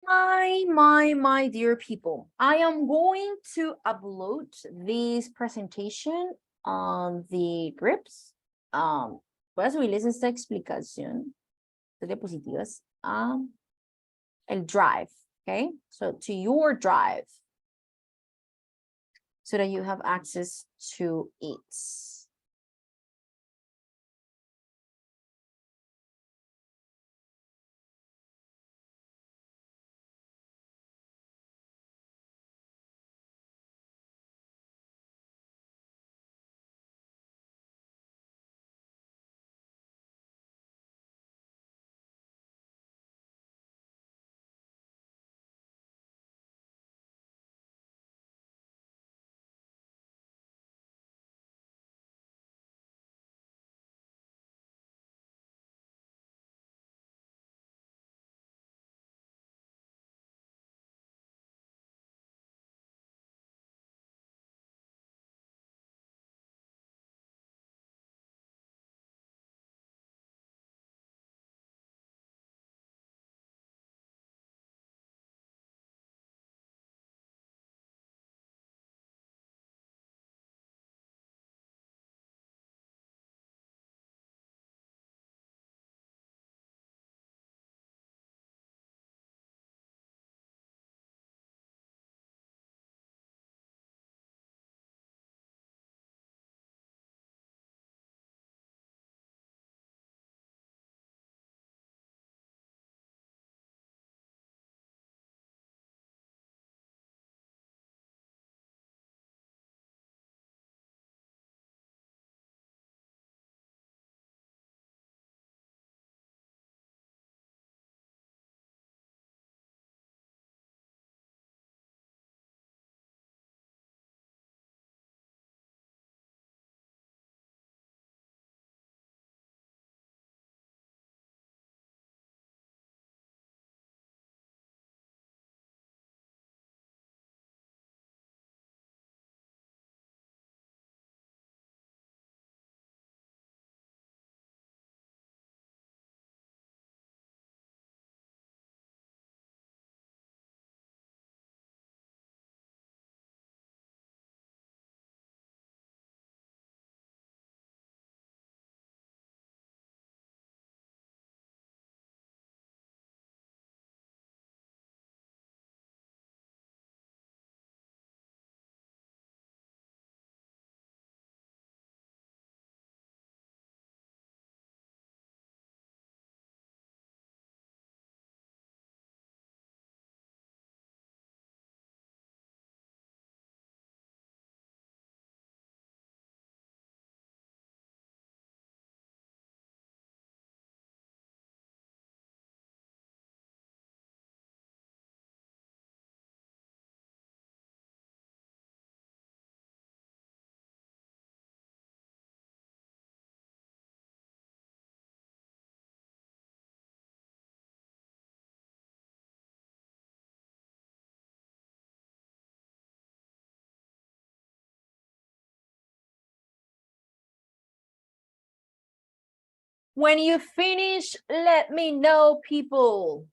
My dear people, I am going to upload this presentation on the groups. Voy a subirles esta explicación de diapositivas a el drive, okay? So to your drive, so that you have access to it. When you finish, let me know, people.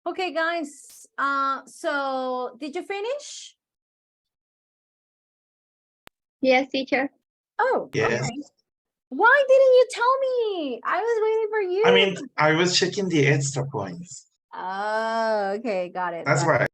Okay, guys. So did you finish? Yes, teacher. Oh, Yes. okay. Why didn't you tell me? I was waiting for you. I mean, I was checking the extra points. Oh, okay, got it. That's got it.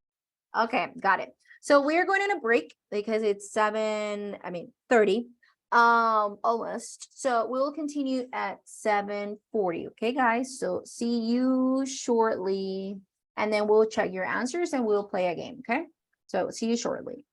why. Okay, got it. So we're going on a break because it's 30, almost. So we'll continue at 7:40. Okay, guys. So see you shortly, and then we'll check your answers and we'll play a game. Okay. So see you shortly.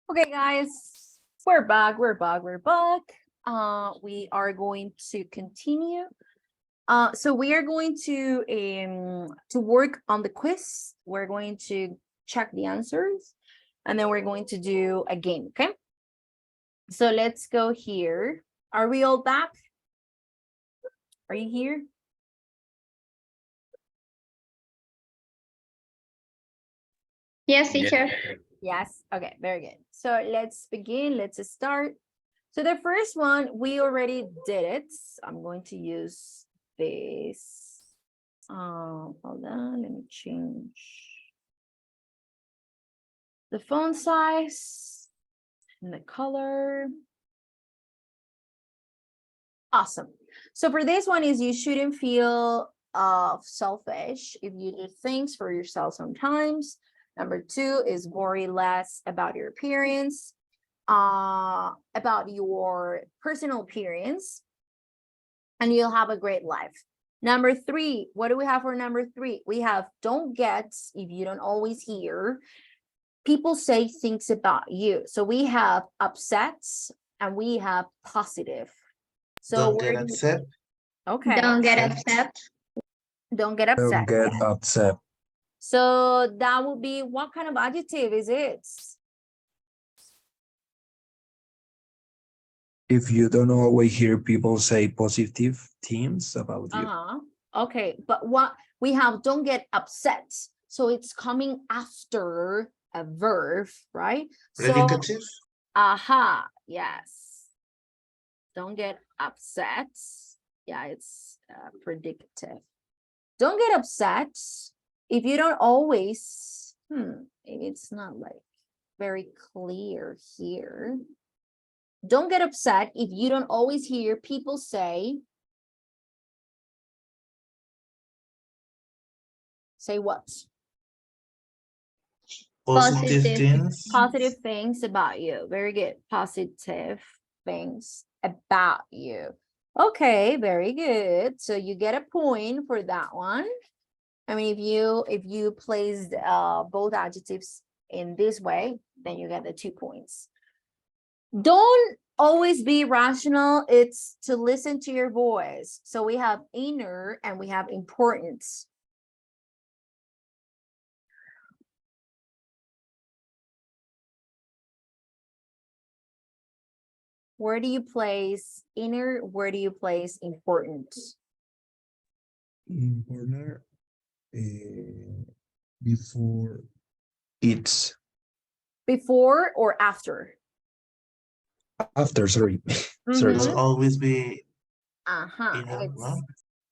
Okay, guys, we're back. We are going to continue. So we are going to work on the quiz. We're going to check the answers, and then we're going to do a game, okay? So let's go here. Are we all back? Are you here? Yes, teacher. Yes. Okay, very good. So let's begin. Let's start. So the first one, we already did it. I'm going to use this. Hold on, let me change the font size and the color. Awesome. So for this one is you shouldn't feel selfish if you do things for yourself sometimes. Number 2 is worry less about your appearance, about your personal appearance, and you'll have a great life. Number 3, what do we have for number 3? We have don't get, if you don't always hear, people say things about you. So we have upsets and we have positive. So Don't where get do you- upset. okay. Don't get upset. Don't get Don't upset. get upset. So that would be, what kind of adjective is it? If you don't always hear people say positive things about you. Okay, but what we have, don't get upset. So it's coming after a verb, right? So, Predicative. yes. Don't get upset. Yeah, it's predicative. Don't get upset if you don't always, maybe it's not like very clear here. Don't get upset if you don't always hear people say what? Positive Positive. things. Positive things about you. Very good. Positive things about you. Okay, very good. So you get a point for that one. I mean, if you placed both adjectives in this way, then you get the 2 points. Don't always be rational. It's to listen to your voice. So we have inner and we have importance. Where do you place inner? Where do you place important? In corner, before it's Before or after? after, sorry. Sorry. Will always be inner, It's no?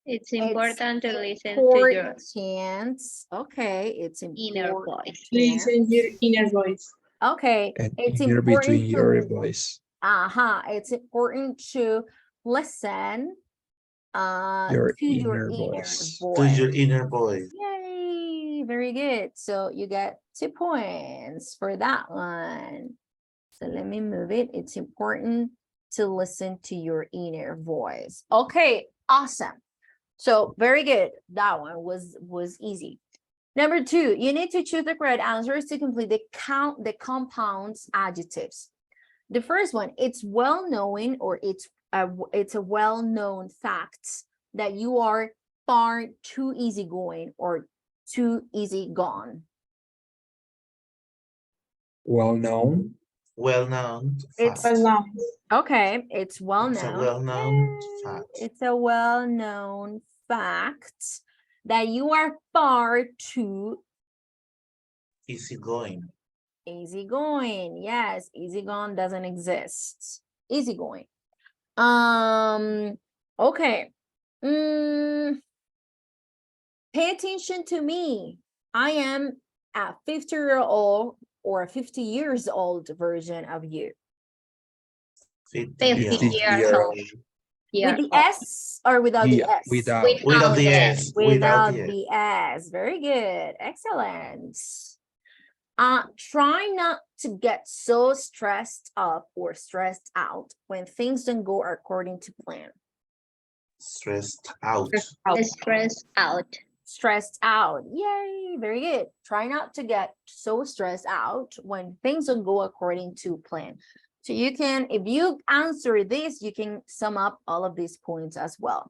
It's important to listen to your important. Okay, it's inner important. voice. Listen your inner voice. Okay, And it's inner important between your to voice. it's important to listen Your to your inner inner voice. To your voice. inner voice. Yay, very good. So you get 2 points for that one. So let me move it. It's important to listen to your inner voice. Okay, awesome. So very good. That one was easy. Number 2, you need to choose the correct answers to complete the compounds adjectives. The first one, it's well known, or it's a well-known fact that you are far too easygoing or too easy gone. Well known. Well-known It's fact. Well, now, okay, it's well It's a known. well-known fact. It's a well-known fact that you are far too Easygoing. easygoing. Yes, easygoing doesn't exist. Easygoing. Okay. Pay attention to me. I am a 50-year-old or a 50 years old version of you. 50 years years old. With the S or without the S? Without. Without the S. Without the S. Very good. Excellent. Try not to get so stressed up or stressed out when things don't go according to plan. Stressed out. out. Stressed out. stressed out. Yay, very good. Try not to get so stressed out when things don't go according to plan. So you can, if you answer this, you can sum up all of these points as well.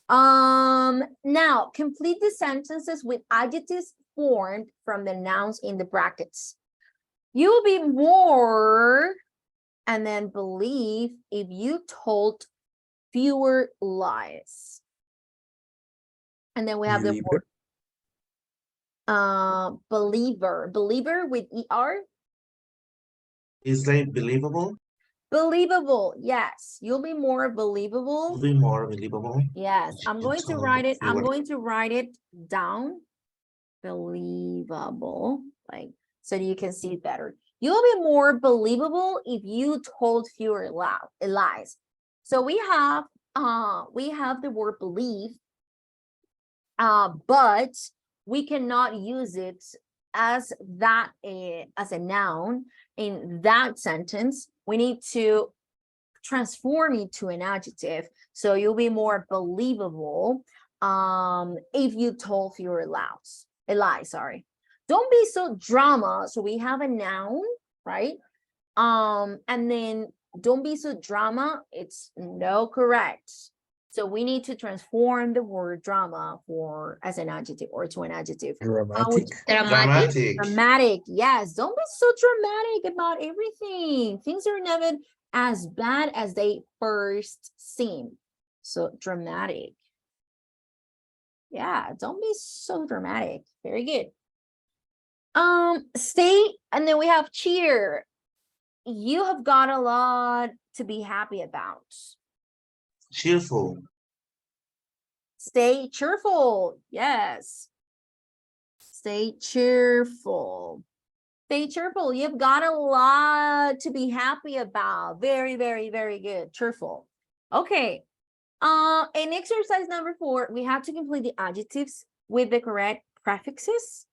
Now complete the sentences with adjectives formed from the nouns in the brackets. You will be more and then believe if you told fewer lies. And then we have the Believer. word believer with ER. Is like believable? Believable, yes. You'll be more believable. Will be more believable. Yes, I'm You going to told write it. I'm fewer- going to write it down. Believable, like so you can see it better. You'll be more believable if you told fewer lies. So we have the word believe, but we cannot use it as that as a noun in that sentence. We need to transform it to an adjective, so you'll be more believable if you told fewer lies, sorry. Don't be so drama. So we have a noun, right? And then don't be so drama, it's no correct. So we need to transform the word drama for as an adjective or to an adjective. Dramatic. Dramatic. Dramatic, yes. Don't be so dramatic about everything. Things are never as bad as they first seem. So dramatic. Yeah, don't be so dramatic. Very good. Stay, and then we have cheer. You have got a lot to be happy about. Cheerful. Stay cheerful. Yes. Stay cheerful. Stay cheerful. You've got a lot to be happy about. Very, very, very good. Cheerful. Okay. In exercise number 4, we have to complete the adjectives with the correct prefixes.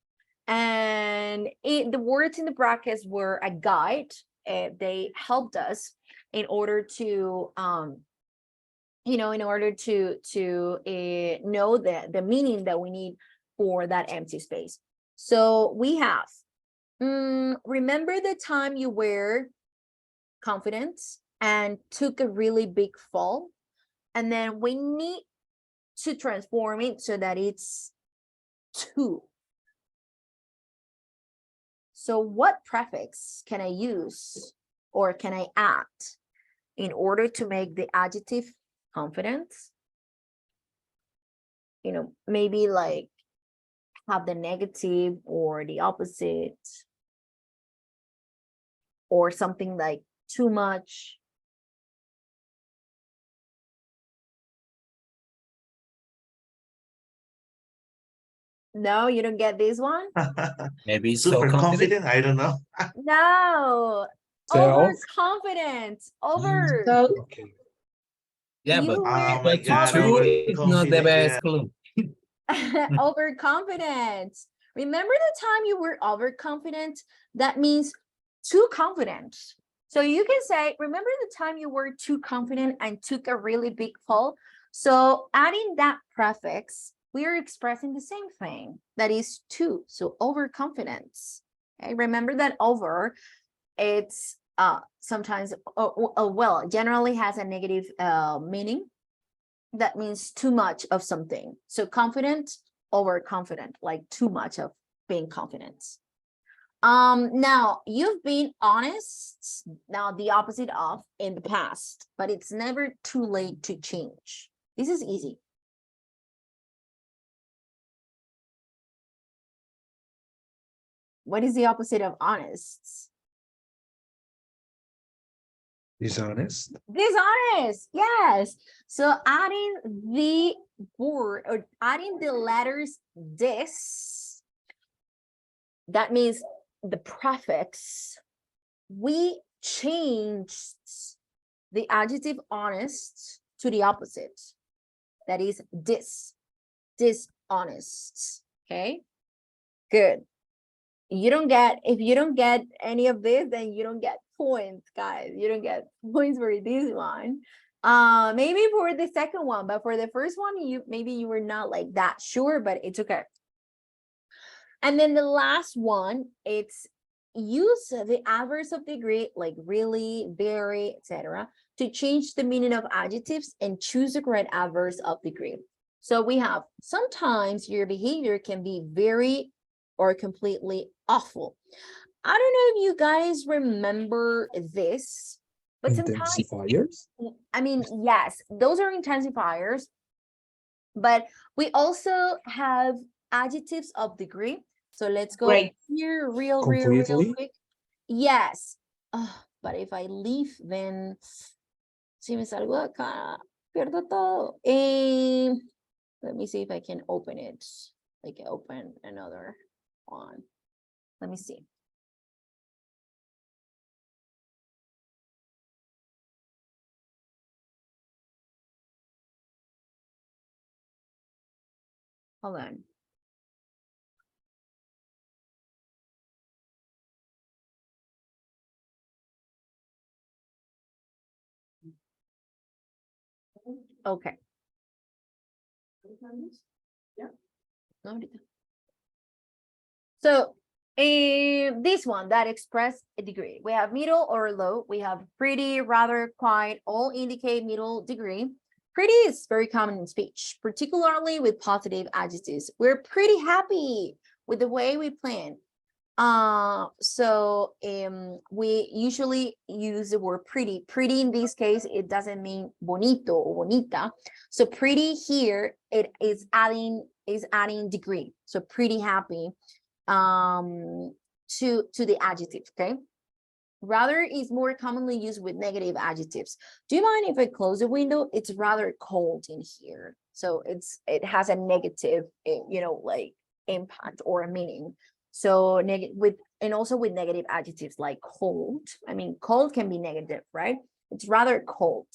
And the words in the brackets were a guide. They helped us in order to know the meaning that we need for that empty space. So we have remember the time you were confident and took a really big fall, and then we need to transform it so that it's to. So what prefix can I use or can I add in order to make the adjective confident? Maybe like have the negative or the opposite, or something like too much. No, you don't get this one? Maybe so Super confident. confident? I don't know. No. Self. Overconfident. Over. So, Okay. Yeah, You but Oh my were God, two overconfident. is not the best Yeah. clue. overconfident. Remember the time you were overconfident? That means too confident. So you can say, remember the time you were too confident and took a really big fall? So adding that prefix, we are expressing the same thing, that is too. So overconfidence. Okay, remember that over, it's sometimes well, generally has a negative meaning. That means too much of something. So confident, overconfident, like too much of being confident. Now you've been honest, now the opposite of in the past, but it's never too late to change. This is easy. What is the opposite of honest? Dishonest. Dishonest, yes. So adding the word or adding the letters this, that means the prefix, we changed the adjective honest to the opposite. That is dishonest. Okay, good. If you don't get any of this, then you don't get points, guys. You don't get points for this one. Maybe for the second one, but for the first one, maybe you were not like that sure, but it's okay. And then the last one, it's use the adverbs of degree, like really, very, etc., to change the meaning of adjectives and choose the correct adverbs of degree. So we have sometimes your behavior can be very or completely awful. I don't know if you guys remember this, but sometimes, Intensifiers. I mean, yes, those are intensifiers, but we also have adjectives of degree. So let's go Great. here real Completely? quick. Yes. But if I leave, then si me salgo de acá, pierdo todo. Let me see if I can open it. I can open another one. Let me see. Hold on. Okay. Yeah. No, ahorita. So this one that express a degree, we have middle or low, we have pretty, rather, quite, all indicate middle degree. Pretty is very common in speech, particularly with positive adjectives. We're pretty happy with the way we plan. So we usually use the word pretty. Pretty in this case, it doesn't mean bonito or bonita. So pretty here, it is adding degree. So pretty happy to the adjective, okay? Rather is more commonly used with negative adjectives. Do you mind if I close the window? It's rather cold in here. So it has a negative, like impact or a meaning. So and also with negative adjectives like cold. I mean, cold can be negative, right? It's rather cold.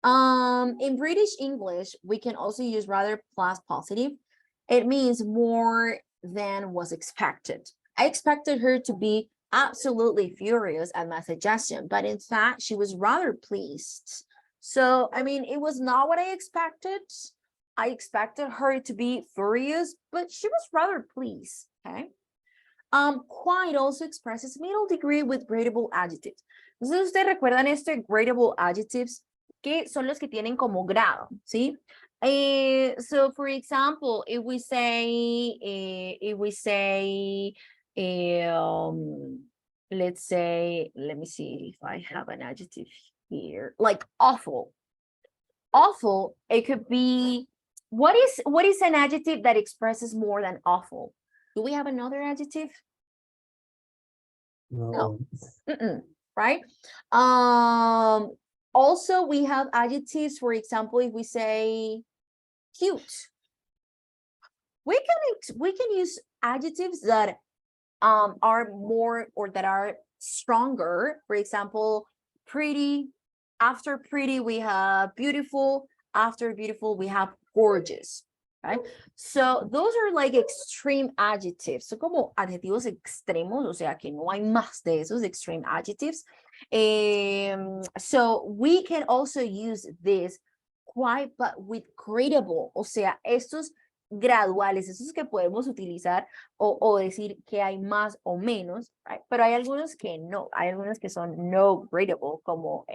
In British English, we can also use rather plus positive. It means more than was expected. I expected her to be absolutely furious at my suggestion, but in fact, she was rather pleased. So, I mean, it was not what I expected. I expected her to be furious, but she was rather pleased, okay? Quite also expresses middle degree with gradable adjectives. Entonces, ustedes recuerdan gradable adjectives, que son los que tienen como grado, ¿sí? So, for example, if we say, let's say, let me see if I have an adjective here, like awful. Awful, it could be, what is an adjective that expresses more than awful? Do we have another adjective? No. Right? Also, we have adjectives, for example, if we say cute. We can use adjectives that are more or that are stronger. For example, pretty. After pretty, we have beautiful. After beautiful, we have gorgeous. Right? So those are like extreme adjectives. Son como adjetivos extremos, o sea que no hay más de esos extreme adjectives. So we can also use this quite, but with gradable, o sea, estos graduales, esos que podemos utilizar o decir que hay más o menos, right? Pero hay algunos que no, hay algunos que son no gradable, como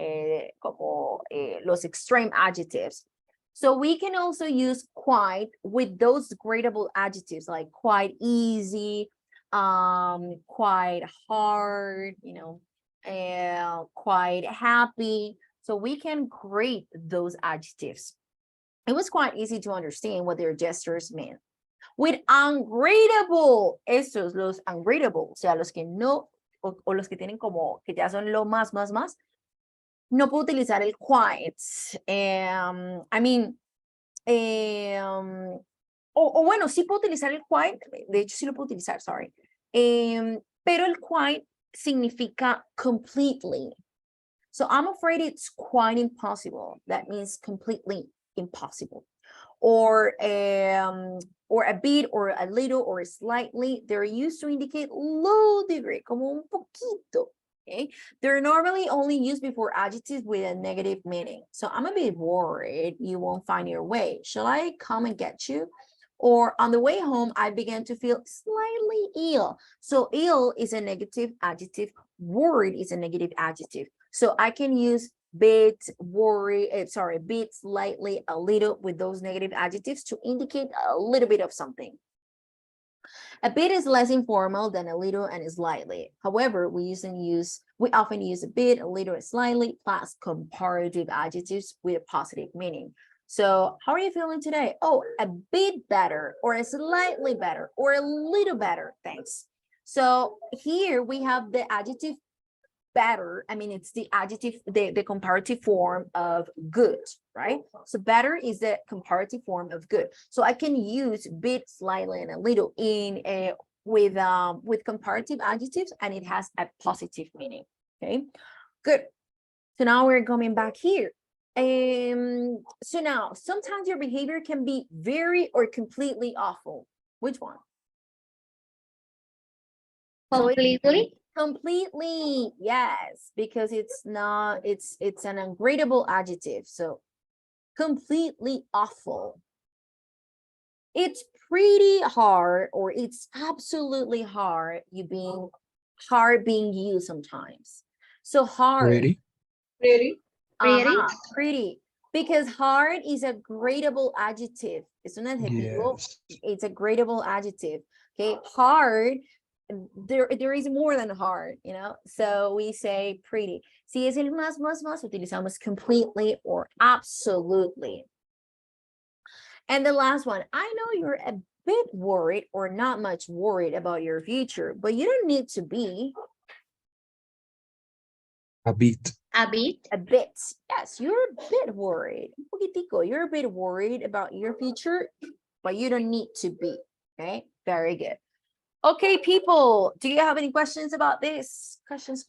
los extreme adjectives. So we can also use quite with those gradable adjectives like quite easy, quite hard, quite happy. So we can grade those adjectives. It was quite easy to understand what their gestures meant. With ungradable, estos, los ungradable, o sea, los que no, o los que tienen como, que ya son lo más, no puedo utilizar el quite. I mean, o bueno, sí puedo utilizar el quite, de hecho sí lo puedo utilizar, sorry. Pero el quite significa completely. So I'm afraid it's quite impossible. That means completely impossible. Or a bit, or a little, or slightly. They're used to indicate low degree, como un poquito. Okay, they're normally only used before adjectives with a negative meaning. So I'm a bit worried you won't find your way. Shall I come and get you? Or on the way home, I began to feel slightly ill. So ill is a negative adjective. Worried is a negative adjective. So I can use bit, bit, slightly, a little with those negative adjectives to indicate a little bit of something. A bit is less informal than a little and slightly. However, we often use a bit, a little, and slightly plus comparative adjectives with a positive meaning. So how are you feeling today? Oh, a bit better, or a slightly better, or a little better, thanks. So here we have the adjective better. I mean, it's the adjective, the comparative form of good, right? So better is the comparative form of good. So I can use bit, slightly, and a little in with comparative adjectives, and it has a positive meaning. Okay, good. So now we're coming back here. So now sometimes your behavior can be very or completely awful. Which one? Completely. Completely, yes, because it's an ungradable adjective. So completely awful. It's pretty hard, or it's absolutely hard being used sometimes. So hard. Pretty. Pretty. Pretty. Because hard is a gradable adjective. Es un adjetivo. Yes. It's a gradable adjective. Okay, hard. There is more than hard, you know. So we say pretty. Si es el más, utilizamos completely or absolutely. And the last one, I know you're a bit worried or not much worried about your future, but you don't need to be. A bit. A bit. A bit. Yes, you're a bit worried. Un poquitico. You're a bit worried about your future, but you don't need to be. Okay, very good. Okay, people, do you have any questions about this? Questions?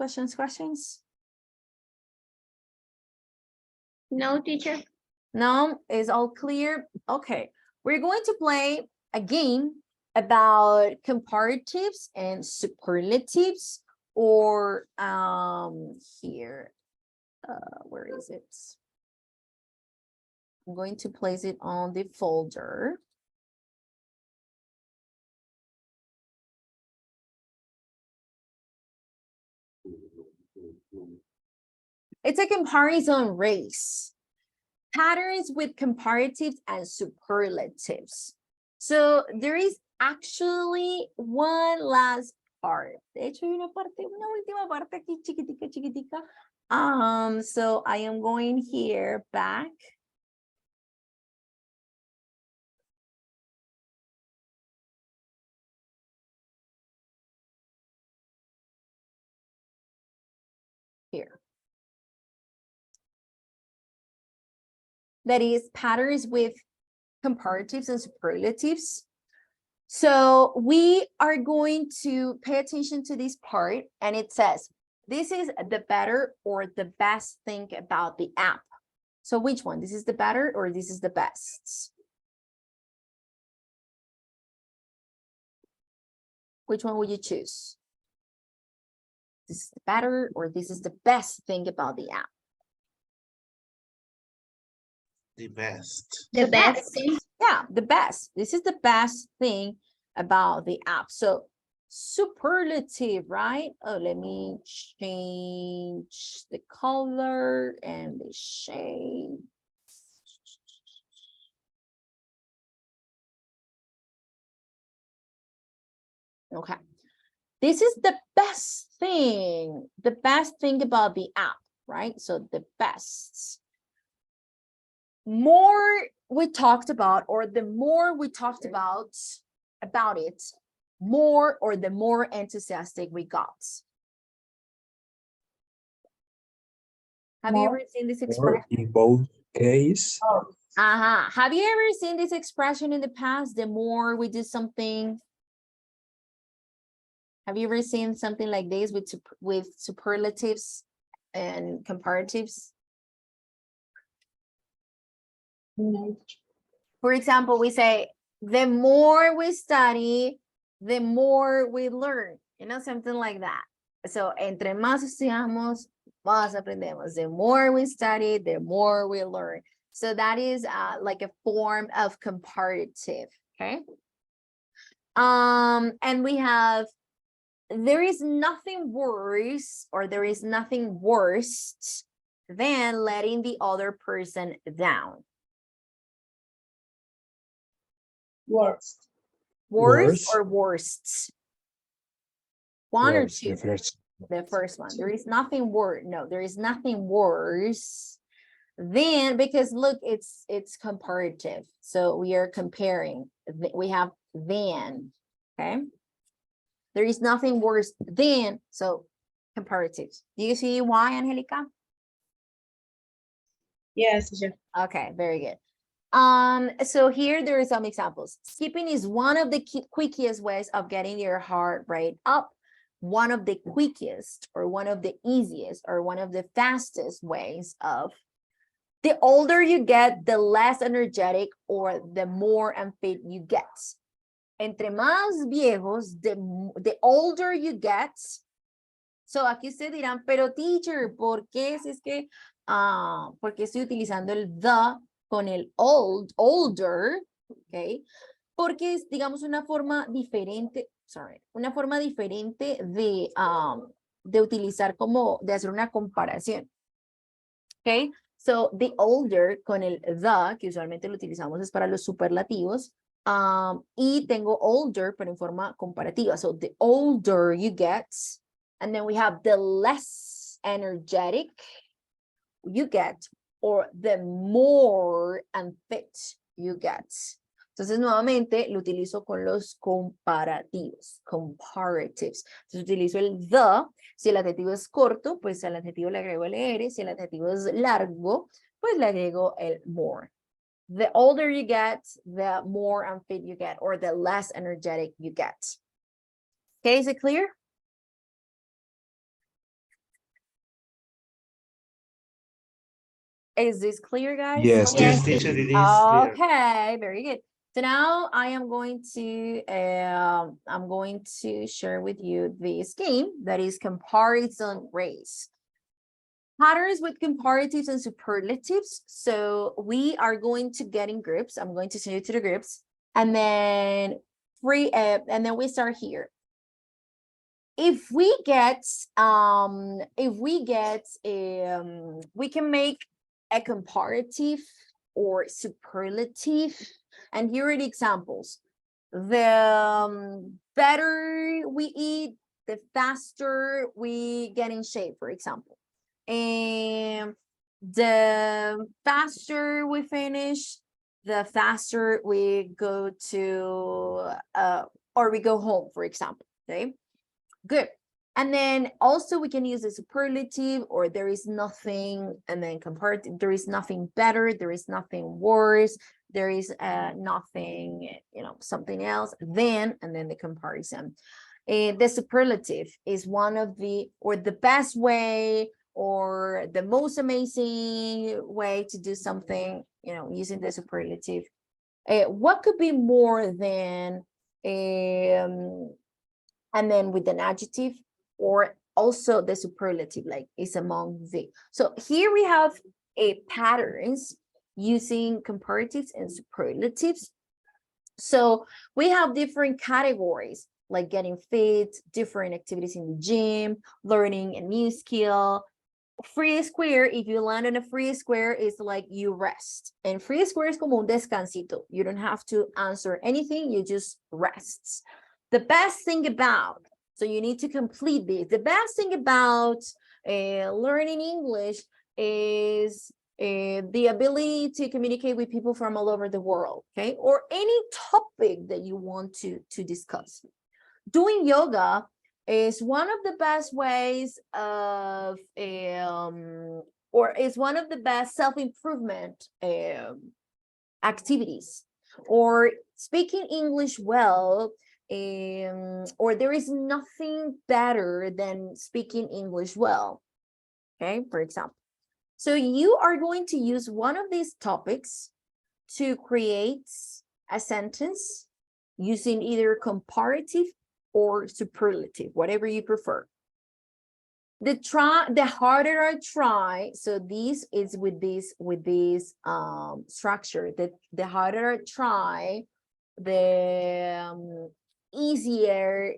No, teacher. No, is all clear? Okay, we're going to play a game about comparatives and superlatives, or here, where is it? I'm going to place it on the folder. It's a comparison race. Patterns with comparatives and superlatives. So there is actually one last part. De hecho, hay una última parte aquí, chiquitica. So I am going here back. Here. That is patterns with comparatives and superlatives. So we are going to pay attention to this part, and it says, this is the better or the best thing about the app. So which one? This is the better or this is the best? Which one would you choose? This is the better or this is the best thing about the app? The best. The best thing. Yeah, the best. This is the best thing about the app. So superlative, right? Oh, let me change the color and the shade. Okay. This is the best thing about the app, right? So the best. More we talked about, or the more we talked about it, more or the more enthusiastic we got. Have you ever seen this expression? In both cases. Have you ever seen this expression in the past? The more we do something. Have you ever seen something like this with superlatives and comparatives? No. For example, we say, the more we study, the more we learn, you know, something like that. So, entre más estudiamos, más aprendemos. The more we study, the more we learn. So that is like a form of comparative, okay? And we have, there is nothing worse or there is nothing worse than letting the other person down. Worst. Worse Worse. or worst? One or Worse, two? the first. The first one. There is nothing worse. No, there is nothing worse than, because look, it's comparative. So we are comparing. We have than, okay? There is nothing worse than, so comparatives. Do you see why, Angelica? Yes, teacher. Okay, very good. So here there are some examples. Skipping is one of the quickest ways of getting your heart rate up. One of the quickest or one of the easiest or one of the fastest ways of. The older you get, the less energetic or the more unfit you get. Entre más viejos, the older you get. So aquí ustedes dirán, pero teacher, ¿por qué si es que, por qué estoy utilizando el the con el older, okay? Porque es, digamos, una forma diferente, una forma diferente de utilizar como, de hacer una comparación, okay? So, the older con el the, que usualmente lo utilizamos es para los superlativos, y tengo older, pero en forma comparativa. So, the older you get, and then we have the less energetic you get, or the more unfit you get. Entonces, nuevamente, lo utilizo con los comparativos, comparatives. Entonces, utilizo el the. Si el adjetivo es corto, pues al adjetivo le agrego el er. Si el adjetivo es largo, pues le agrego el more. The older you get, the more unfit you get, or the less energetic you get. Okay, is it clear? Is this clear, guys? Yes, Yes, yes. teacher, it is clear. Okay, very good. So now I am going to share with you this game that is comparison race. Patterns with comparatives and superlatives. So we are going to get in groups. I'm going to send you to the groups, and then we start here. If we get, we can make a comparative or superlative, and here are the examples. The better we eat, the faster we get in shape, for example. And the faster we finish, the faster we go to, or we go home, for example, okay? Good. And then also we can use the superlative, or there is nothing, and then comparative, there is nothing better, there is nothing worse, there is nothing, something else than, and then the comparison. The superlative is one of the, or the best way, or the most amazing way to do something, using the superlative. What could be more than, and then with an adjective, or also the superlative, like is among the. So here we have patterns using comparatives and superlatives. So we have different categories, like getting fit, different activities in the gym, learning a new skill. Free square, if you land on a free square, is like you rest. And free square is como un descansito. You don't have to answer anything, you just rest. The best thing about, so you need to complete this. The best thing about learning English is the ability to communicate with people from all over the world, okay? Or any topic that you want to discuss. Doing yoga is one of the best ways of, or is one of the best self-improvement activities. Or speaking English well, or there is nothing better than speaking English well, okay, for example. So you are going to use one of these topics to create a sentence using either comparative or superlative, whatever you prefer. the harder I try, so this is with this structure, that the harder I try, the easier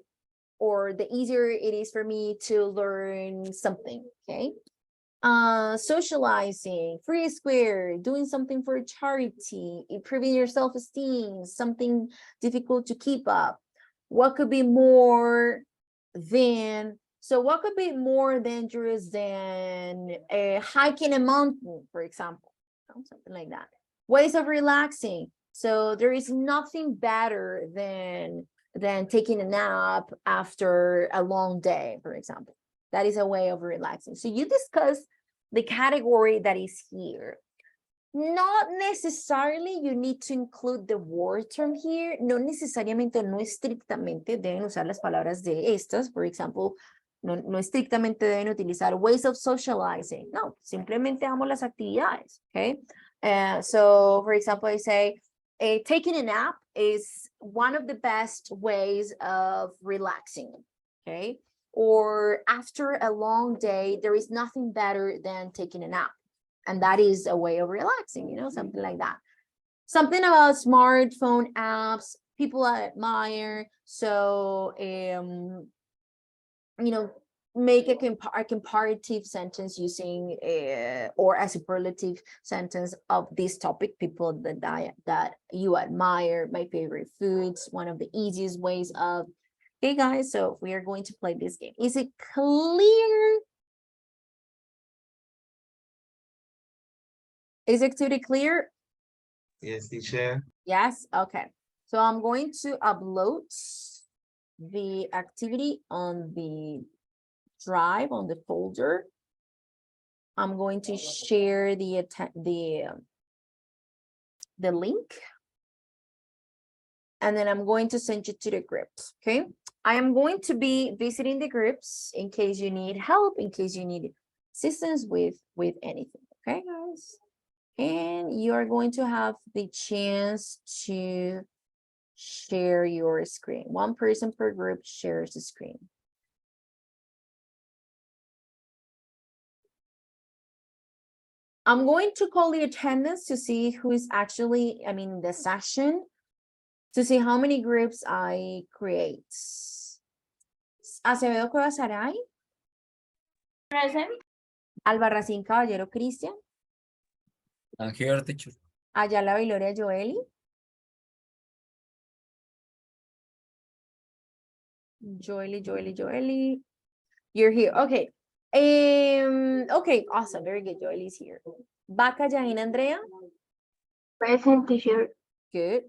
it is for me to learn something. Okay. Socializing, free square, doing something for charity, improving your self-esteem, something difficult to keep up. What could be more than, so what could be more dangerous than hiking a mountain, for example, something like that. Ways of relaxing. So there is nothing better than taking a nap after a long day, for example. That is a way of relaxing. So you discuss the category that is here. Not necessarily you need to include the word term here. No necesariamente, no estrictamente deben usar las palabras de estas. For example, no estrictamente deben utilizar ways of socializing. No, simplemente damos las actividades. Okay. So for example, I say, taking a nap is one of the best ways of relaxing. Okay. Or after a long day, there is nothing better than taking a nap. And that is a way of relaxing, you know, something like that. Something about smartphone apps, people I admire. So, you know, make a comparative sentence using or a superlative sentence of this topic, people that you admire, my favorite foods, one of the easiest ways of. Okay, guys, so we are going to play this game. Is it clear? Is it totally clear? Yes, teacher. Yes, okay. So I'm going to upload the activity on the drive, on the folder. I'm going to share the link. And then I'm going to send you to the groups, okay? I am going to be visiting the groups in case you need help, in case you need assistance with anything, okay, guys? And you are going to have the chance to share your screen. One person per group shares the screen. I'm going to call the attendance to see who is actually, I mean, the session, to see how many groups I create. Acevedo Cuevas Saray. Present. Albarracín Caballero Cristian. I'm here, teacher. Ayala Viloria Joeli. Joeli. You're here. Okay. Okay, awesome. Very good. Joely's here. Vaca Yain Andrea. Present, teacher. Good.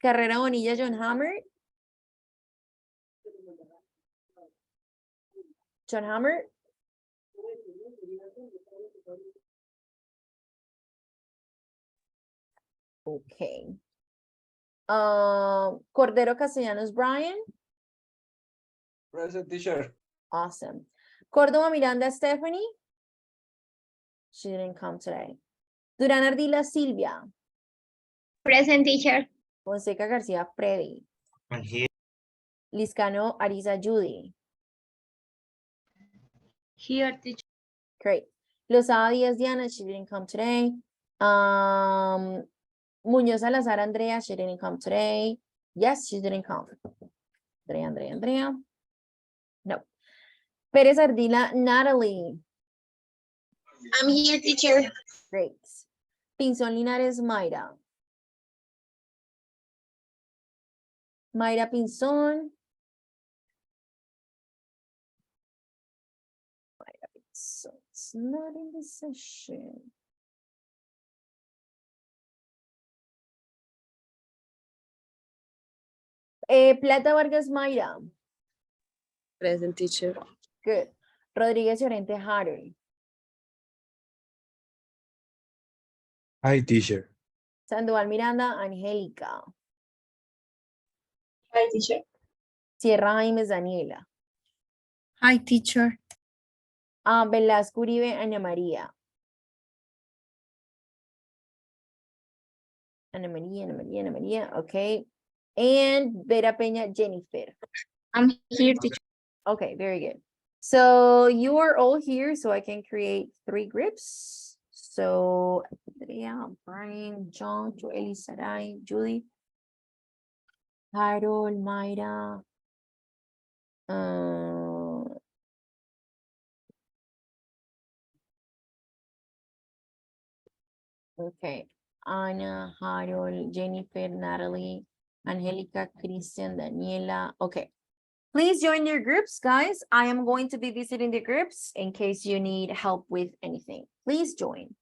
Carrera Bonilla John Hammer. John Hammer. Okay. Cordero Castellanos Brian. Present, teacher. Awesome. Córdoba Miranda Stephanie. She didn't come today. Durán Ardila Silvia. Present, teacher. Fonseca García Freddy. I'm here. Liscano Ariza Judy. Here, teacher. Great. Lozada Díaz Diana, she didn't come today. Muñoz Salazar Andrea, she didn't come today. Yes, she didn't come. Andrea. No. Pérez Ardila Natalie. I'm here, teacher. Great. Pinzón Linares Mayra. Mayra Pinzón. So it's not in the session. Plata Vargas Mayra. Present, teacher. Good. Rodríguez Llorente Harold. Hi, teacher. Sandoval Miranda Angélica. Hi, teacher. Sierra Jaimes Daniela. Hi, teacher. Velasco Uribe Ana María. Ana María. Okay. And Vera Peña Jennifer. I'm here, teacher. Okay, very good. So you are all here, so I can create 3 groups. So Andrea, Brian, John, Joely, Sarai, Julie, Harold, Mayra, okay, Ana, Harold, Jennifer, Natalie, Angelica, Christian, Daniela. Okay. Please join your groups, guys. I am going to be visiting the groups in case you need help with anything. Please join.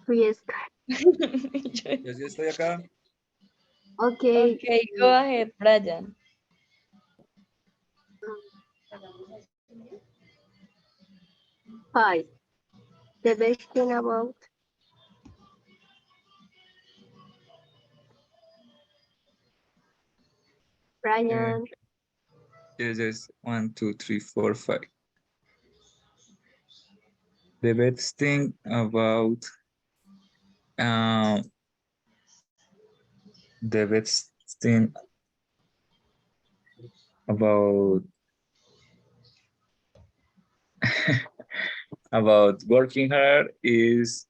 Yes. Yo sí estoy acá. Okay. Okay, go ahead, Brian. Five. The best thing about Brian. Yes, 1, 2, 3, 4, 5. The best thing about um the best thing about about working hard is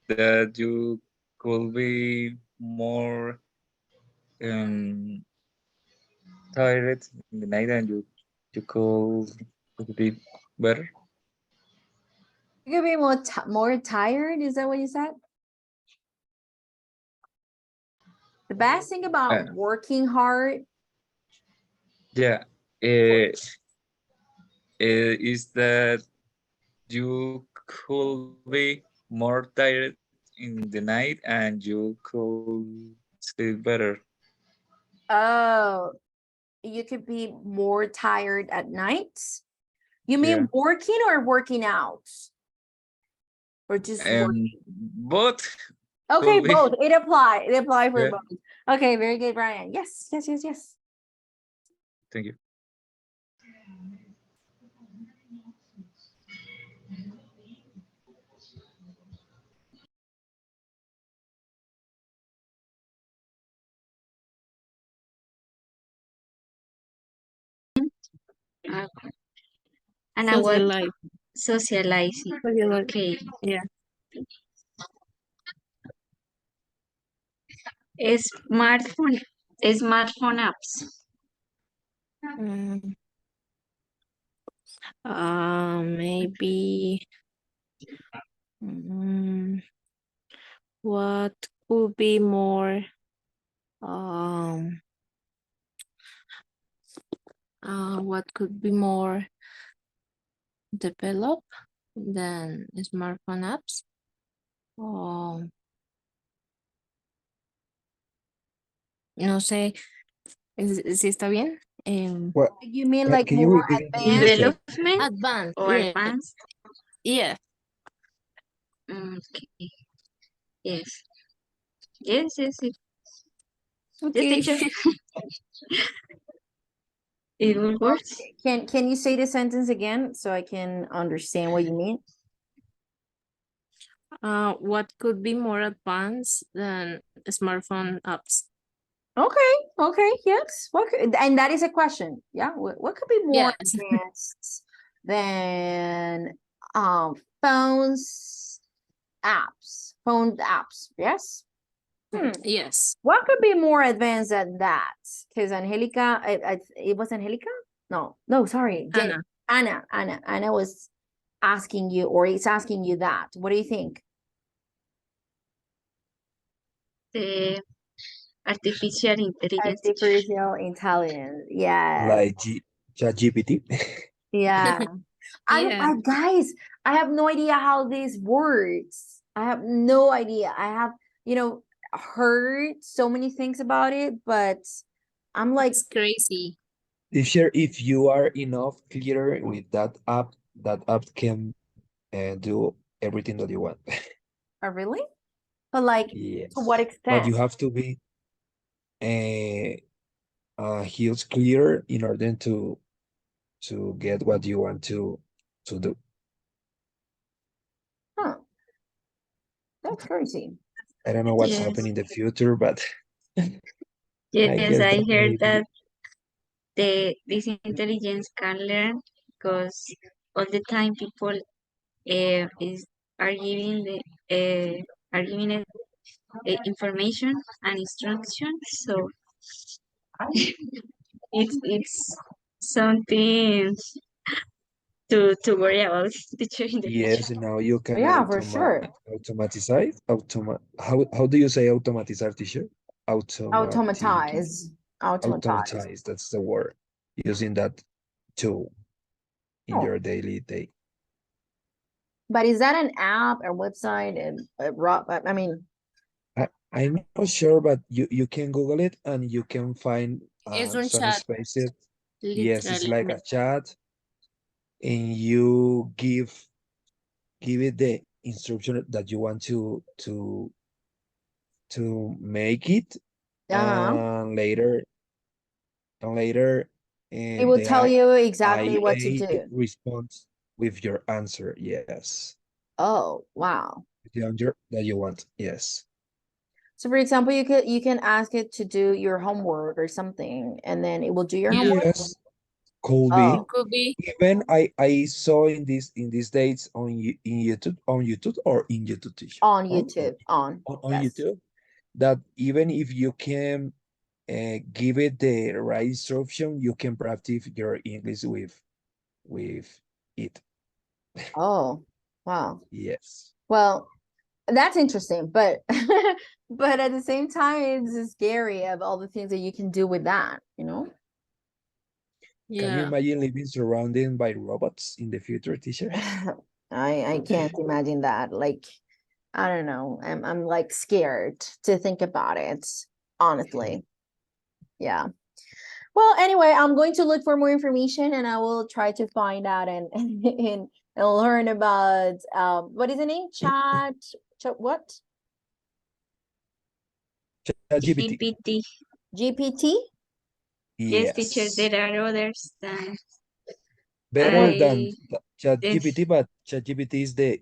that you could be more tired in the night and you could be better. You could be more tired. Is that what you said? The best thing about Uh, working hard. yeah, is that you could be more tired in the night and you could sleep better. Oh, you could be more tired at night. You Yeah. mean working or working out? Or just working? Both Okay, could be. both. It apply. It apply for Yeah. both. Okay, very good, Brian. Yes, yes, yes, yes. Thank you. And Social what life. socializing. Social life. Okay. Yeah. Smartphone smartphone apps. Mm, maybe mm, what could be more um what could be more developed than smartphone apps? Um, no sé, si está bien. What You mean like can you more repeat the advanced? question? Development Advanced, or yeah, advanced? yeah. Okay. Yes. Yes, yes, yes. Yes, Okay. teacher. It will work. Can you say the sentence again so I can understand what you mean? What could be more advanced than smartphone apps? Okay, okay, yes. And that is a question. Yeah. What could be more Yes. advanced than phones phone apps? Yes. Yes. What could be more advanced than that? Because Angelica, it was Angelica? No, sorry. Anna. Anna was asking you, or it's asking you that. What do you think? The artificial intelligence, teacher. Artificial intelligence. Yes. Like ChatGPT? Yeah. Yeah. Guys, I have no idea how this works. I have no idea. I have, heard so many things about it, but I'm like, It's crazy. Teacher, if you are enough clear with that app can do everything that you want. oh, really? But like, to what Yes. But extent? you have to be huge clear in order to get what you want to do. Huh. That's crazy. I don't know what's Yes. happening in the future, but I Yes, guess I that heard maybe that this intelligence can learn because all the time people is are giving the are giving it information and instructions. So it's something to worry about teacher in the future. yes, now you can Yeah, for sure. how do you say automatizar, teacher? Automati Automatize. Automatize. automatize, that's the word. Using that tool in Oh, your daily day. But is that an app or website? And I mean, I'm not sure, but you can Google it and you can find Es un some chat, spaces. Yes, it's literally. like a chat, and you give it the instruction that you want to make it, uh-huh. and later It will the tell you exactly what to IA do. responds with your answer. Yes, Oh, wow. the answer that you want. Yes. So for example, you can ask it to do your homework or something, and then it will do your Yeah, homework. Yes, could Oh, be. it could be. Even I saw in these dates on YouTube or in YouTube teacher on YouTube. on Yes. YouTube, that even if you can give it the right instruction, you can practice your English with it. Oh, wow. Yes. Well, that's interesting, but but at the same time, it's scary of all the things that you can do with that, you know? Can you Yeah. imagine living surrounded by robots in the future, teacher? I can't imagine that. Like, I don't know. I'm like scared to think about it, honestly. Yeah. Well, anyway, I'm going to look for more information and I will try to find out and learn about what is the name? What? ChatGPT. GPT. GPT? Yes, teacher, Yes. there are others than Better What than I then ChatGPT, but ChatGPT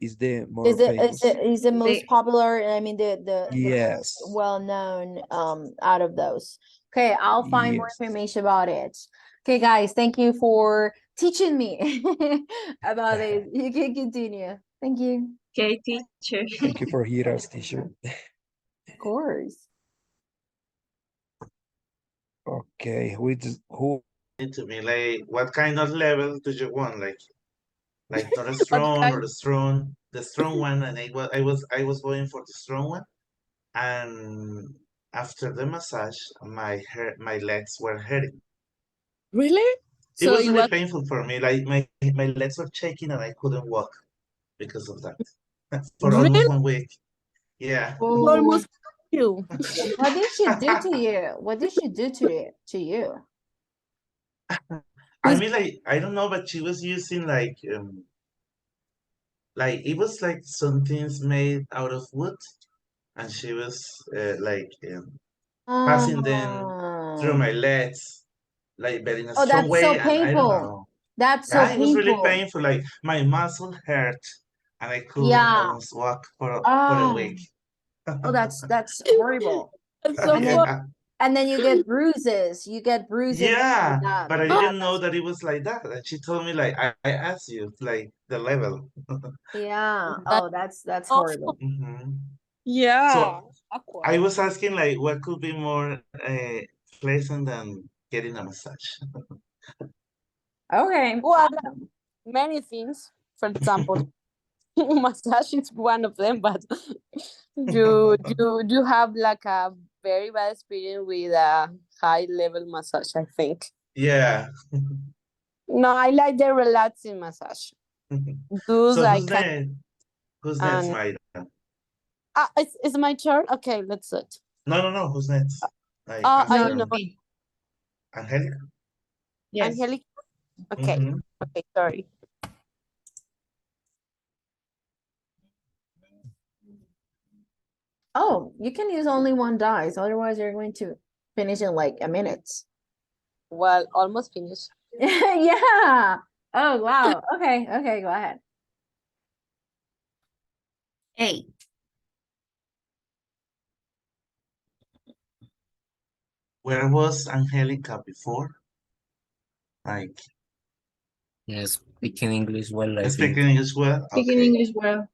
is the more is it famous. is the the most popular, I mean the most Yes. well known out of those. Okay, I'll find more Yes. information about it. Okay, guys, thank you for teaching me about it. You can continue. Thank you. okay teacher. Thank you for hearing us, teacher. Of course. Okay, who To me, like, what kind of level do you want? Like not a What strong or kind? the strong one, and I was going for the strong one, and after the massage, my legs were hurting. Really? It So was it really was painful for me. Like my legs were shaking and I couldn't walk because of that for almost really 1 week. Yeah. Oh, almost you. what did she do to you? What did she do to you? I Who's mean, like, I don't know, but she was using like it was like some things made out of wood, and she was passing them through Oh, my legs, like, but in a oh, strong that's so way, and I don't painful. know. That's so Yeah, it was really painful. painful. Like my muscle hurt, and I couldn't Yeah. almost walk for a Oh, week. oh, that's horrible. that's so And then fun? Yeah, and then you get bruises. You get bruises like yeah, that. but I Yeah, didn't know that's that it was like that. And she told me, like, I asked you, like, the level. yeah. That's Oh, that's awful. horrible. Hmm. Yeah. So I Awkward. was asking, like, what could be more pleasant than getting a massage? Okay. Well, many things. For example, massage is one of them, but you have like a very bad experience with a high level massage, I think. Yeah. No, I like the relaxing massage. Those So I who's can next? Who's next, and Mayra? it's my turn. Okay, let's do it. No, no, no. Who's next? Like I No, after know me. Angelica? Yes. Angelica. Okay, Mm-hmm. okay, sorry. Oh, you can use only one dice, otherwise you're going to finish in like a minute. Well, almost finished. Yeah. Oh, wow. Okay, okay, go ahead. 8. Where was Angelica before? Like Yes, speaking English well, I think. speaking English well? Speaking Okay. English well.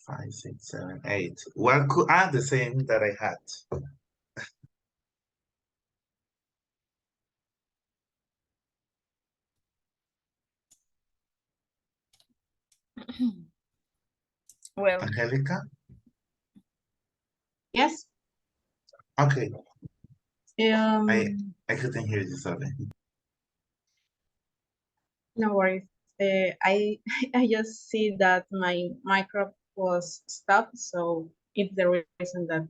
5, 6, 7, 8. What could the same that I had? Well, Angelica? yes. Okay. I Um, I couldn't hear you, sorry. no worries. I I just see that my micro was stopped, so it's the reason that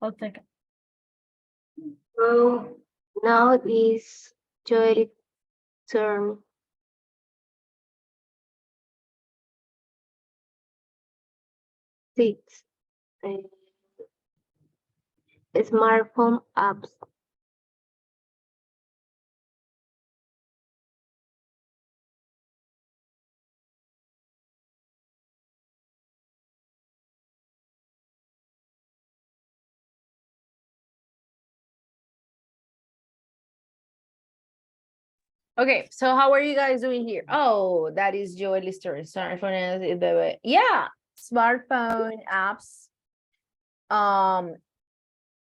I'll take it. So now it is Joel's turn. Six. uh, Smartphone apps. Okay, so how are you guys doing here? Oh, that is Joel's turn. Smartphone is yeah, smartphone apps.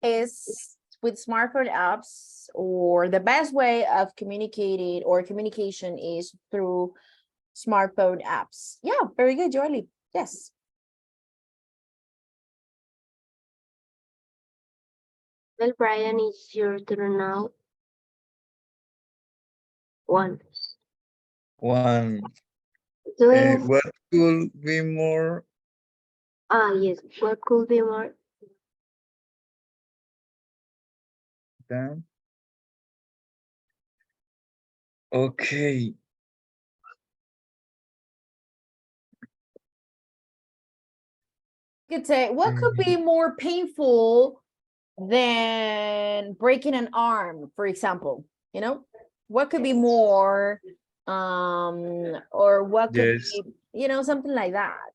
Is with smartphone apps, or the best way of communicating or communication is through smartphone apps. Yeah, very good, Joely. Yes. Well, Brian, it's your turn now. One. One. Doing What could be more yes. What could be more? than? Okay. You could say, what could be more painful than breaking an arm, for example? You know, what could be more, or what could Yes. be, something like that.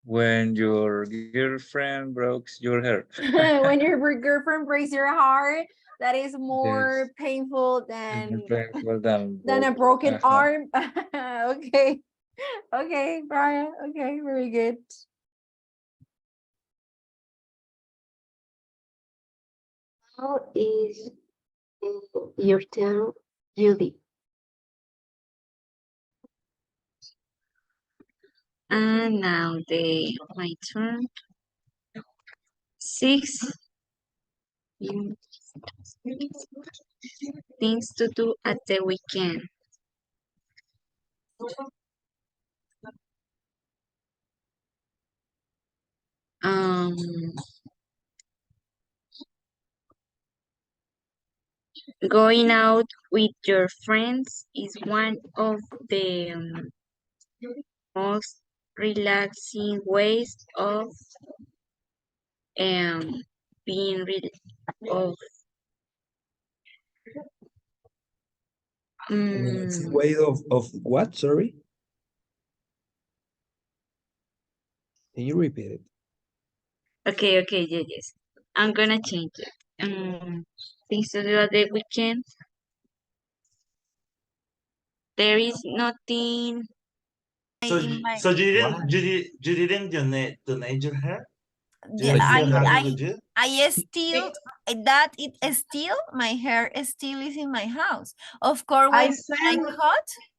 When your girlfriend breaks your heart. When your girlfriend breaks your heart, that is more Yes. painful More than painful than a broke. broken arm. Okay. Okay, Brian. Okay, very good. Now is your turn, Judy. And now my turn. 6 things to do at the weekend. Um, Going out with your friends is one of the most relaxing ways of being of Relaxing way of what? Sorry? Can you repeat it? okay, yes. I'm gonna change it. Things to do at the weekend. There is nothing So in my so Why? you didn't donate your hair? You Yeah, are But you still have it I with you? I still that it still my hair still is in my house. Of course, I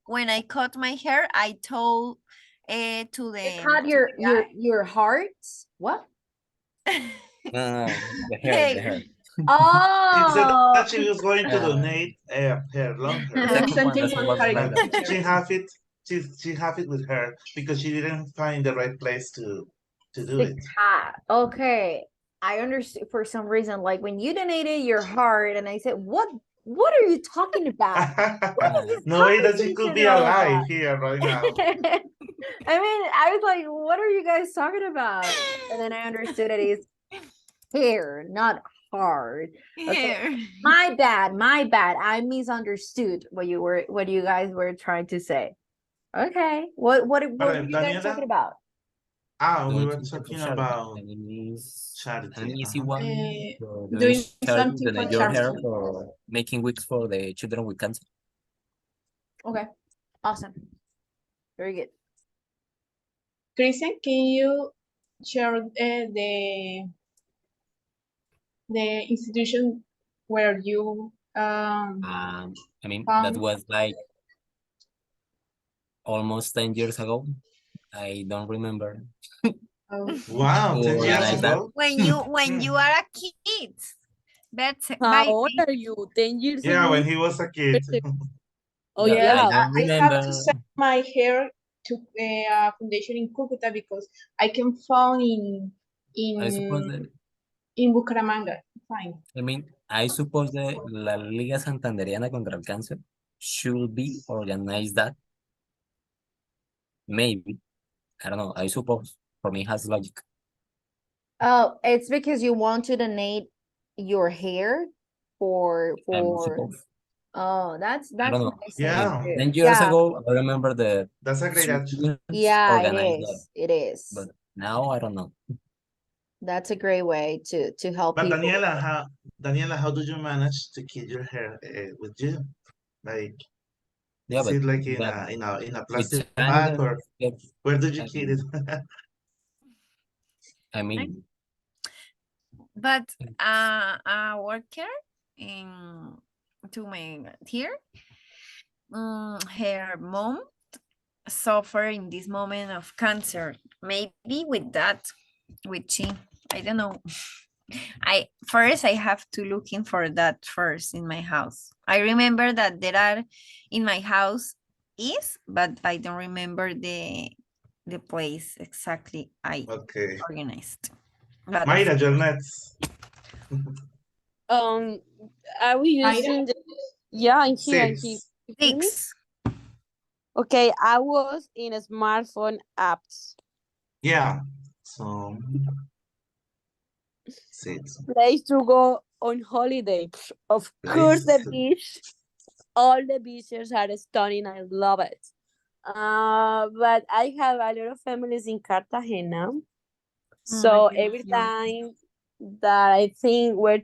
when I cut my hair, I told to you the cut your heart. What? no, the hair, the Hey. hair. She said Oh. that she was going to Uh, donate her long hair, the second one something also was contrary like but to that. teacher. she have it. She have it with her because she didn't find the right place to do The it. cat. Okay. I understand for some reason, like when you donated your heart, and I said, what are you talking about? What is this No way that she could conversation be all alive about? here right now. I mean, I was like, what are you guys talking about? And then I understood it is hair, not hard. Okay. hair. My bad. I misunderstood what you guys were trying to say. Okay. What were you guys Daniela, talking about? we Doing were something for talking charity. about And it is an charity. easy Uh-huh. one for doing Doing charity, something for donate your hair charity. for making wigs for the children with cancer. Okay. Awesome. Very good. Kristen, can you share the institution where you I mean, that found? was like almost 10 years ago. I don't remember Okay. Wow, 10 to years analyze that. ago? When you Hmm. are a kid. That's How old are you? 10 years Yeah, ago when is he was a kid. oh That I Yes, yeah. don't I have to remember. send my hair to a foundation in Cucuta because I can found I suppose in that in Bucaramanga. Fine. I mean, I suppose that La Liga Santanderiana contra el Cáncer should be organized that. Maybe. I don't know. I suppose. For me, it has logic. Oh, it's because you want to donate your hair I for suppose. oh, I that's don't know. nice I thing mean, Yeah, to do. 10 years Yeah, ago, I remember the that's a great attitude. students yeah, it organized that. is. It is. But now, I don't know. That's a great way to help But people. Daniela, how do you manage to keep your hair with you? Like, Yeah, is but it like in that a with plastic time, bag, or gets, where do you I keep mean, it? I mean, But a worker in to my here, her mom suffer in this moment of cancer. Maybe with that, with she, I don't know. I have to looking for that first in my house. I remember that there are in my house is, but I don't remember the place exactly I Okay. organized. But of Mayra, your nets. Um, are we Mayra? using the? Yeah, I'm here. I'm here. Six. You hear me? six. Okay, I was in a smartphone apps. Yeah. So six. Place to go on holiday. Psh, of course, Places the to. beach. All the beaches are stunning. I love it. But I have a lot of families in Cartagena. So every time that I think where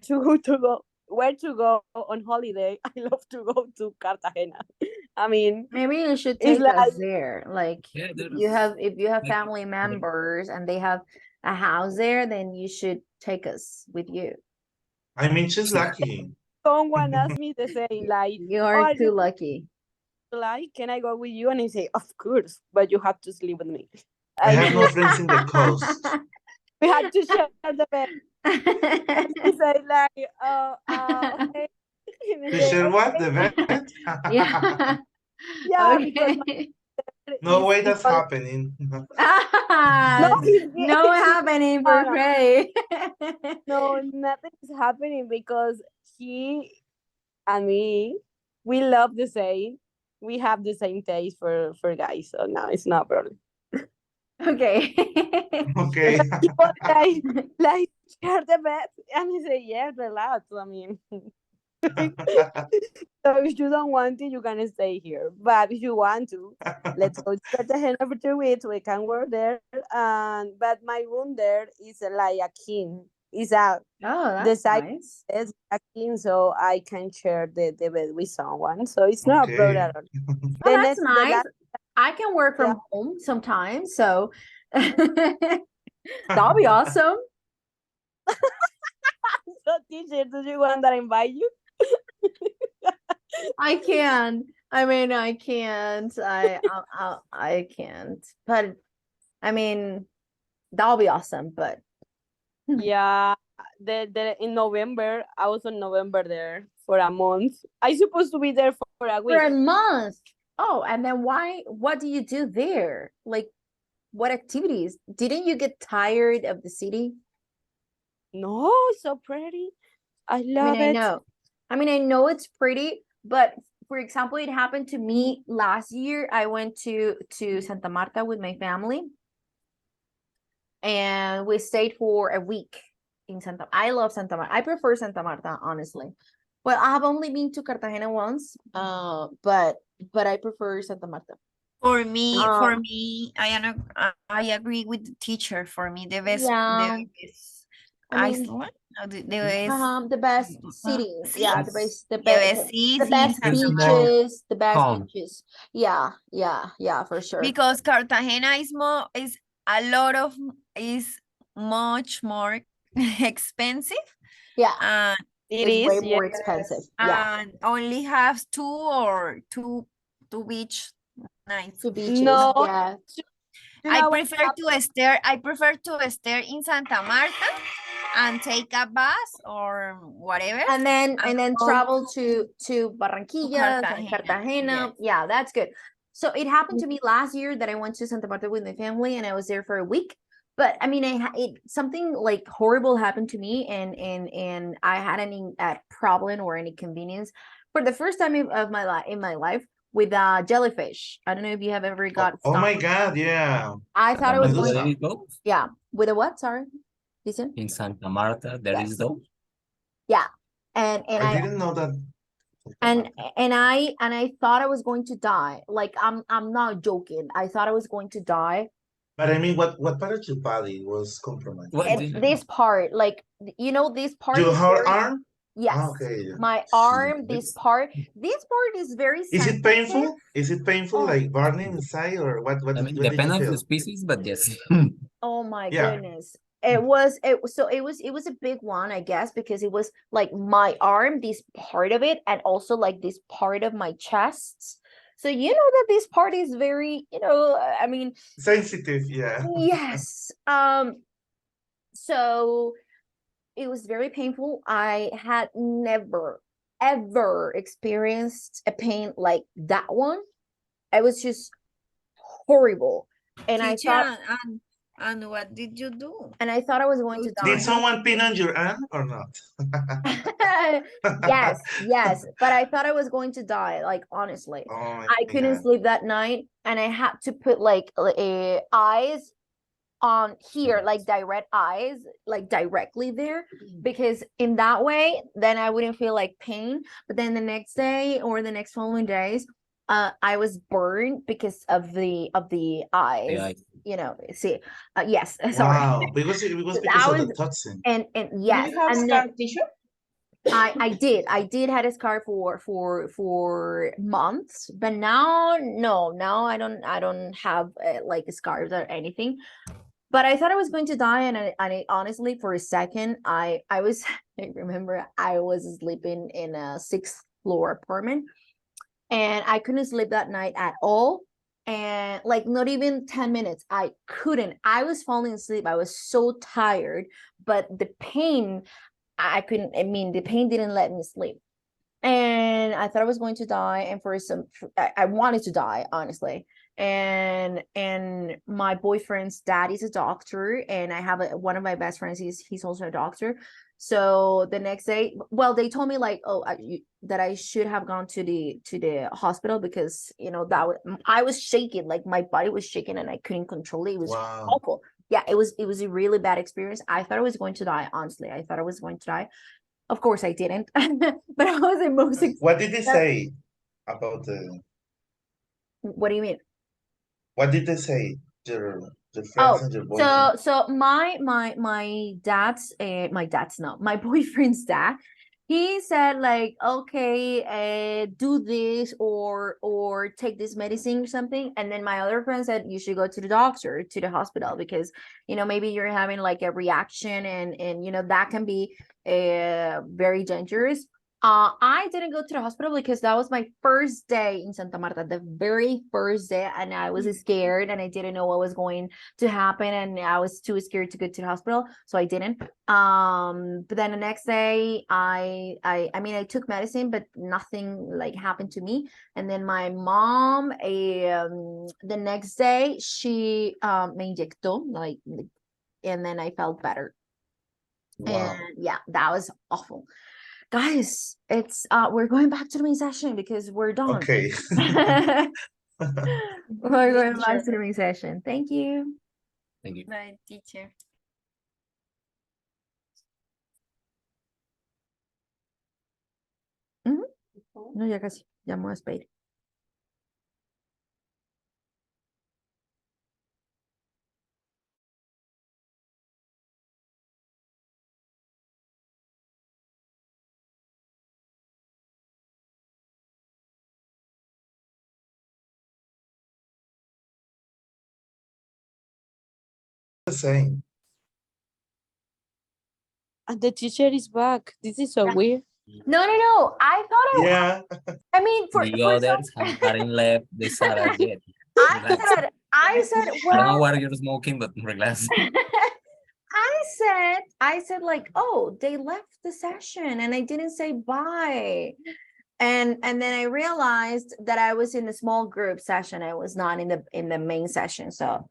where to go on holiday, I love to go to Cartagena. I mean, Maybe you should it's take us like there. Like yeah, if you have like, family members and they have a house there, then you should take us with you. I mean, she's lucky. someone asked me the same, like, You "Oh, are are too you lucky. like? Can I go with you?" And I say, "Of course, but you have to sleep with me." I I have mean, no friends in the coast. we had to share the bed. He said like, okay. And I To say, share what? okay, The vet? Yeah. yeah, because my Okay. bed No way is that's all, happening. no, No it's happening no, for no, Freddy. no, nothing is happening because he and me, we love the same. We have the same taste for guys, so no, it's not a problem. Okay. Okay. He was like share the bed, and I say, yeah, relax. I mean, so if you don't want it, you can stay here. But if you want to, let's go to Cartagena for 2 weeks. We can work there. And but my room there is like a king. It's a Oh, the that's size nice. is a king, so I can share the bed with someone. So it's not a problem Okay. at all. Oh, The that's next, the nice. last, I can work yeah. from home sometimes, so that'll be awesome. So teacher, do you want that I invite you? I can. I mean, I can't. I can't. But I mean, that'll be awesome. But Yeah, the in November, I was on November there for a month. I supposed to be there for a for week. a month. Oh, and then why? What do you do there? Like, what activities? Didn't you get tired of the city? No, so pretty. I I mean, love I it. know. I mean, I know it's pretty, but for example, it happened to me last year. I went to Santa Marta with my family, and we stayed for a week in Santa. I love Santa Marta. I prefer Santa Marta, honestly. Well, I have only been to Cartagena once, but I prefer Santa Marta. For me, Um, I agree with the teacher. For me, the yeah, best I mean, Iceland, the best the best city. Yeah, seats, the the best best seats the in best it's Santa Marta. more beaches, the best calm. beaches. Yeah, for sure. Because Cartagena is a lot of is much more expensive Yeah, and It it's way is, more expensive. yes. Yeah, only has two beach nights. two beaches. No, Yeah, you know what happened? I prefer to stay in Santa Marta and take a bus or whatever and and then go travel to to Barranquilla, then Cartagena. Yes. Cartagena. Yeah, that's good. So it happened to me last year that I went to Santa Marta with my family, and I was there for a week. but I mean, something like horrible happened to me, and I had any problem or any convenience for the first time of my life in my life with jellyfish. I don't know if you have ever got Oh stung. my God, yeah. I thought I was going. Medusa. Yeah, with a what? Sorry, listen. In Santa Marta, there is Yes. those. Yeah, and I didn't know that. and I thought I was going to die. Like I'm not joking. I thought I was going to die. But I mean, what part of your body was compromised? What? And this part, like this part Your is very, arm? yes. Ah, okay. Yeah. My arm, this part is very Is sensitive. it painful? Is it painful, Oh, like burning inside, or what? I mean, What did you depend of the feel? species, but yes. oh my Yeah. goodness. It was a big one, I guess, because it was like my arm, this part of it, and also like this part of my chest. So you know that this part is very, I mean, Sensitive, yeah. yes. So it was very painful. I had never ever experienced a pain like that one. It was just horrible. And I Teacher, thought and what did you do? I thought I was going Go to to Did die. the someone pin hospital? on your arm or not? Yes, but I thought I was going to die, like honestly. Oh my I couldn't God. sleep that night, and I had to put like eyes on here, like direct eyes, like directly there, because in that way then I wouldn't feel like pain. But then the next day or the next following days, I was burned because of the eyes, see. Yes, sorry. Wow. It was because I of was, the toxin. and Do yes, you have and scar then tissue? I did had a scar for months, but now I don't have like scars or anything. But I thought I was going to die, and I honestly, for a second, I was I remember I was sleeping in a sixth floor apartment, and I couldn't sleep that night at all, and like not even 10 minutes. I couldn't. I was falling asleep. I was so tired, but the pain, I couldn't. I mean, the pain didn't let me sleep, and I thought I was going to die, and I wanted to die, honestly. And my boyfriend's dad is a doctor, and I have one of my best friends, he's also a doctor. So the next day, well, they told me like, oh, that I should have gone to the hospital, because I was shaking, like my body was shaking, and I couldn't control it. It was Wow. awful. Yeah, it was a really bad experience. I thought I was going to die, honestly. I thought I was going to die. Of course I didn't, but I was the most What did they say about the? what do you mean? What did they say? Your friends Oh, and your boyfriend. so my dad's my dad's not my boyfriend's dad. He said like, okay, do this or take this medicine or something. And then my other friend said you should go to the doctor, to the hospital, because maybe you're having like a reaction, and that can be very dangerous. I didn't go to the hospital because that was my first day in Santa Marta, the very first day, and I was scared, and I didn't know what was going to happen, and I was too scared to go to the hospital, so I didn't. But then the next day, I mean, I took medicine, but nothing like happened to me. And then my mom, the next day, she me inyectó, like, and then I felt better. Wow. And yeah, that was awful. Guys, it's we're going back to the main session because we're done. Okay. We're going Teacher. back to the main session. Thank you. Thank you. Bye, teacher. No, ya casi, ya me voy a despedir. The same. And the teacher is back. This is so weird. No. I thought Yeah. I mean, The others haven't left the sala yet. Relax. I said, I don't know well, what you're smoking, but relax. I said like, oh, they left the session, and I didn't say bye. And then I realized that I was in a small group session. I was not in the main session. So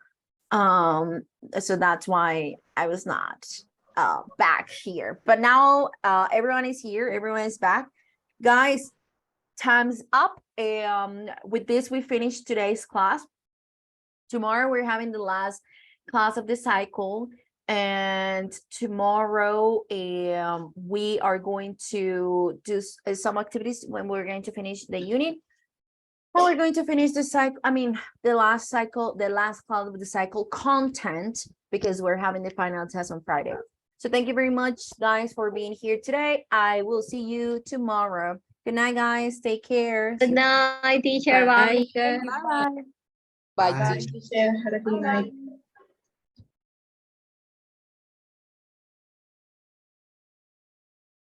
So that's why I was not back here. But now everyone is here, everyone is back. Guys, time's up. With this, we finished today's class. Tomorrow we're having the last class of the cycle, and tomorrow we are going to do some activities when we're going to finish the unit. And we're going to finish the cycle, I mean, the last cycle, the last class of the cycle content, because we're having the final test on Friday. So thank you very much, guys, for being here today. I will see you tomorrow. Good night, guys. Take care. Good night, teacher. Bye. Bye. Bye, teacher. Have a good night.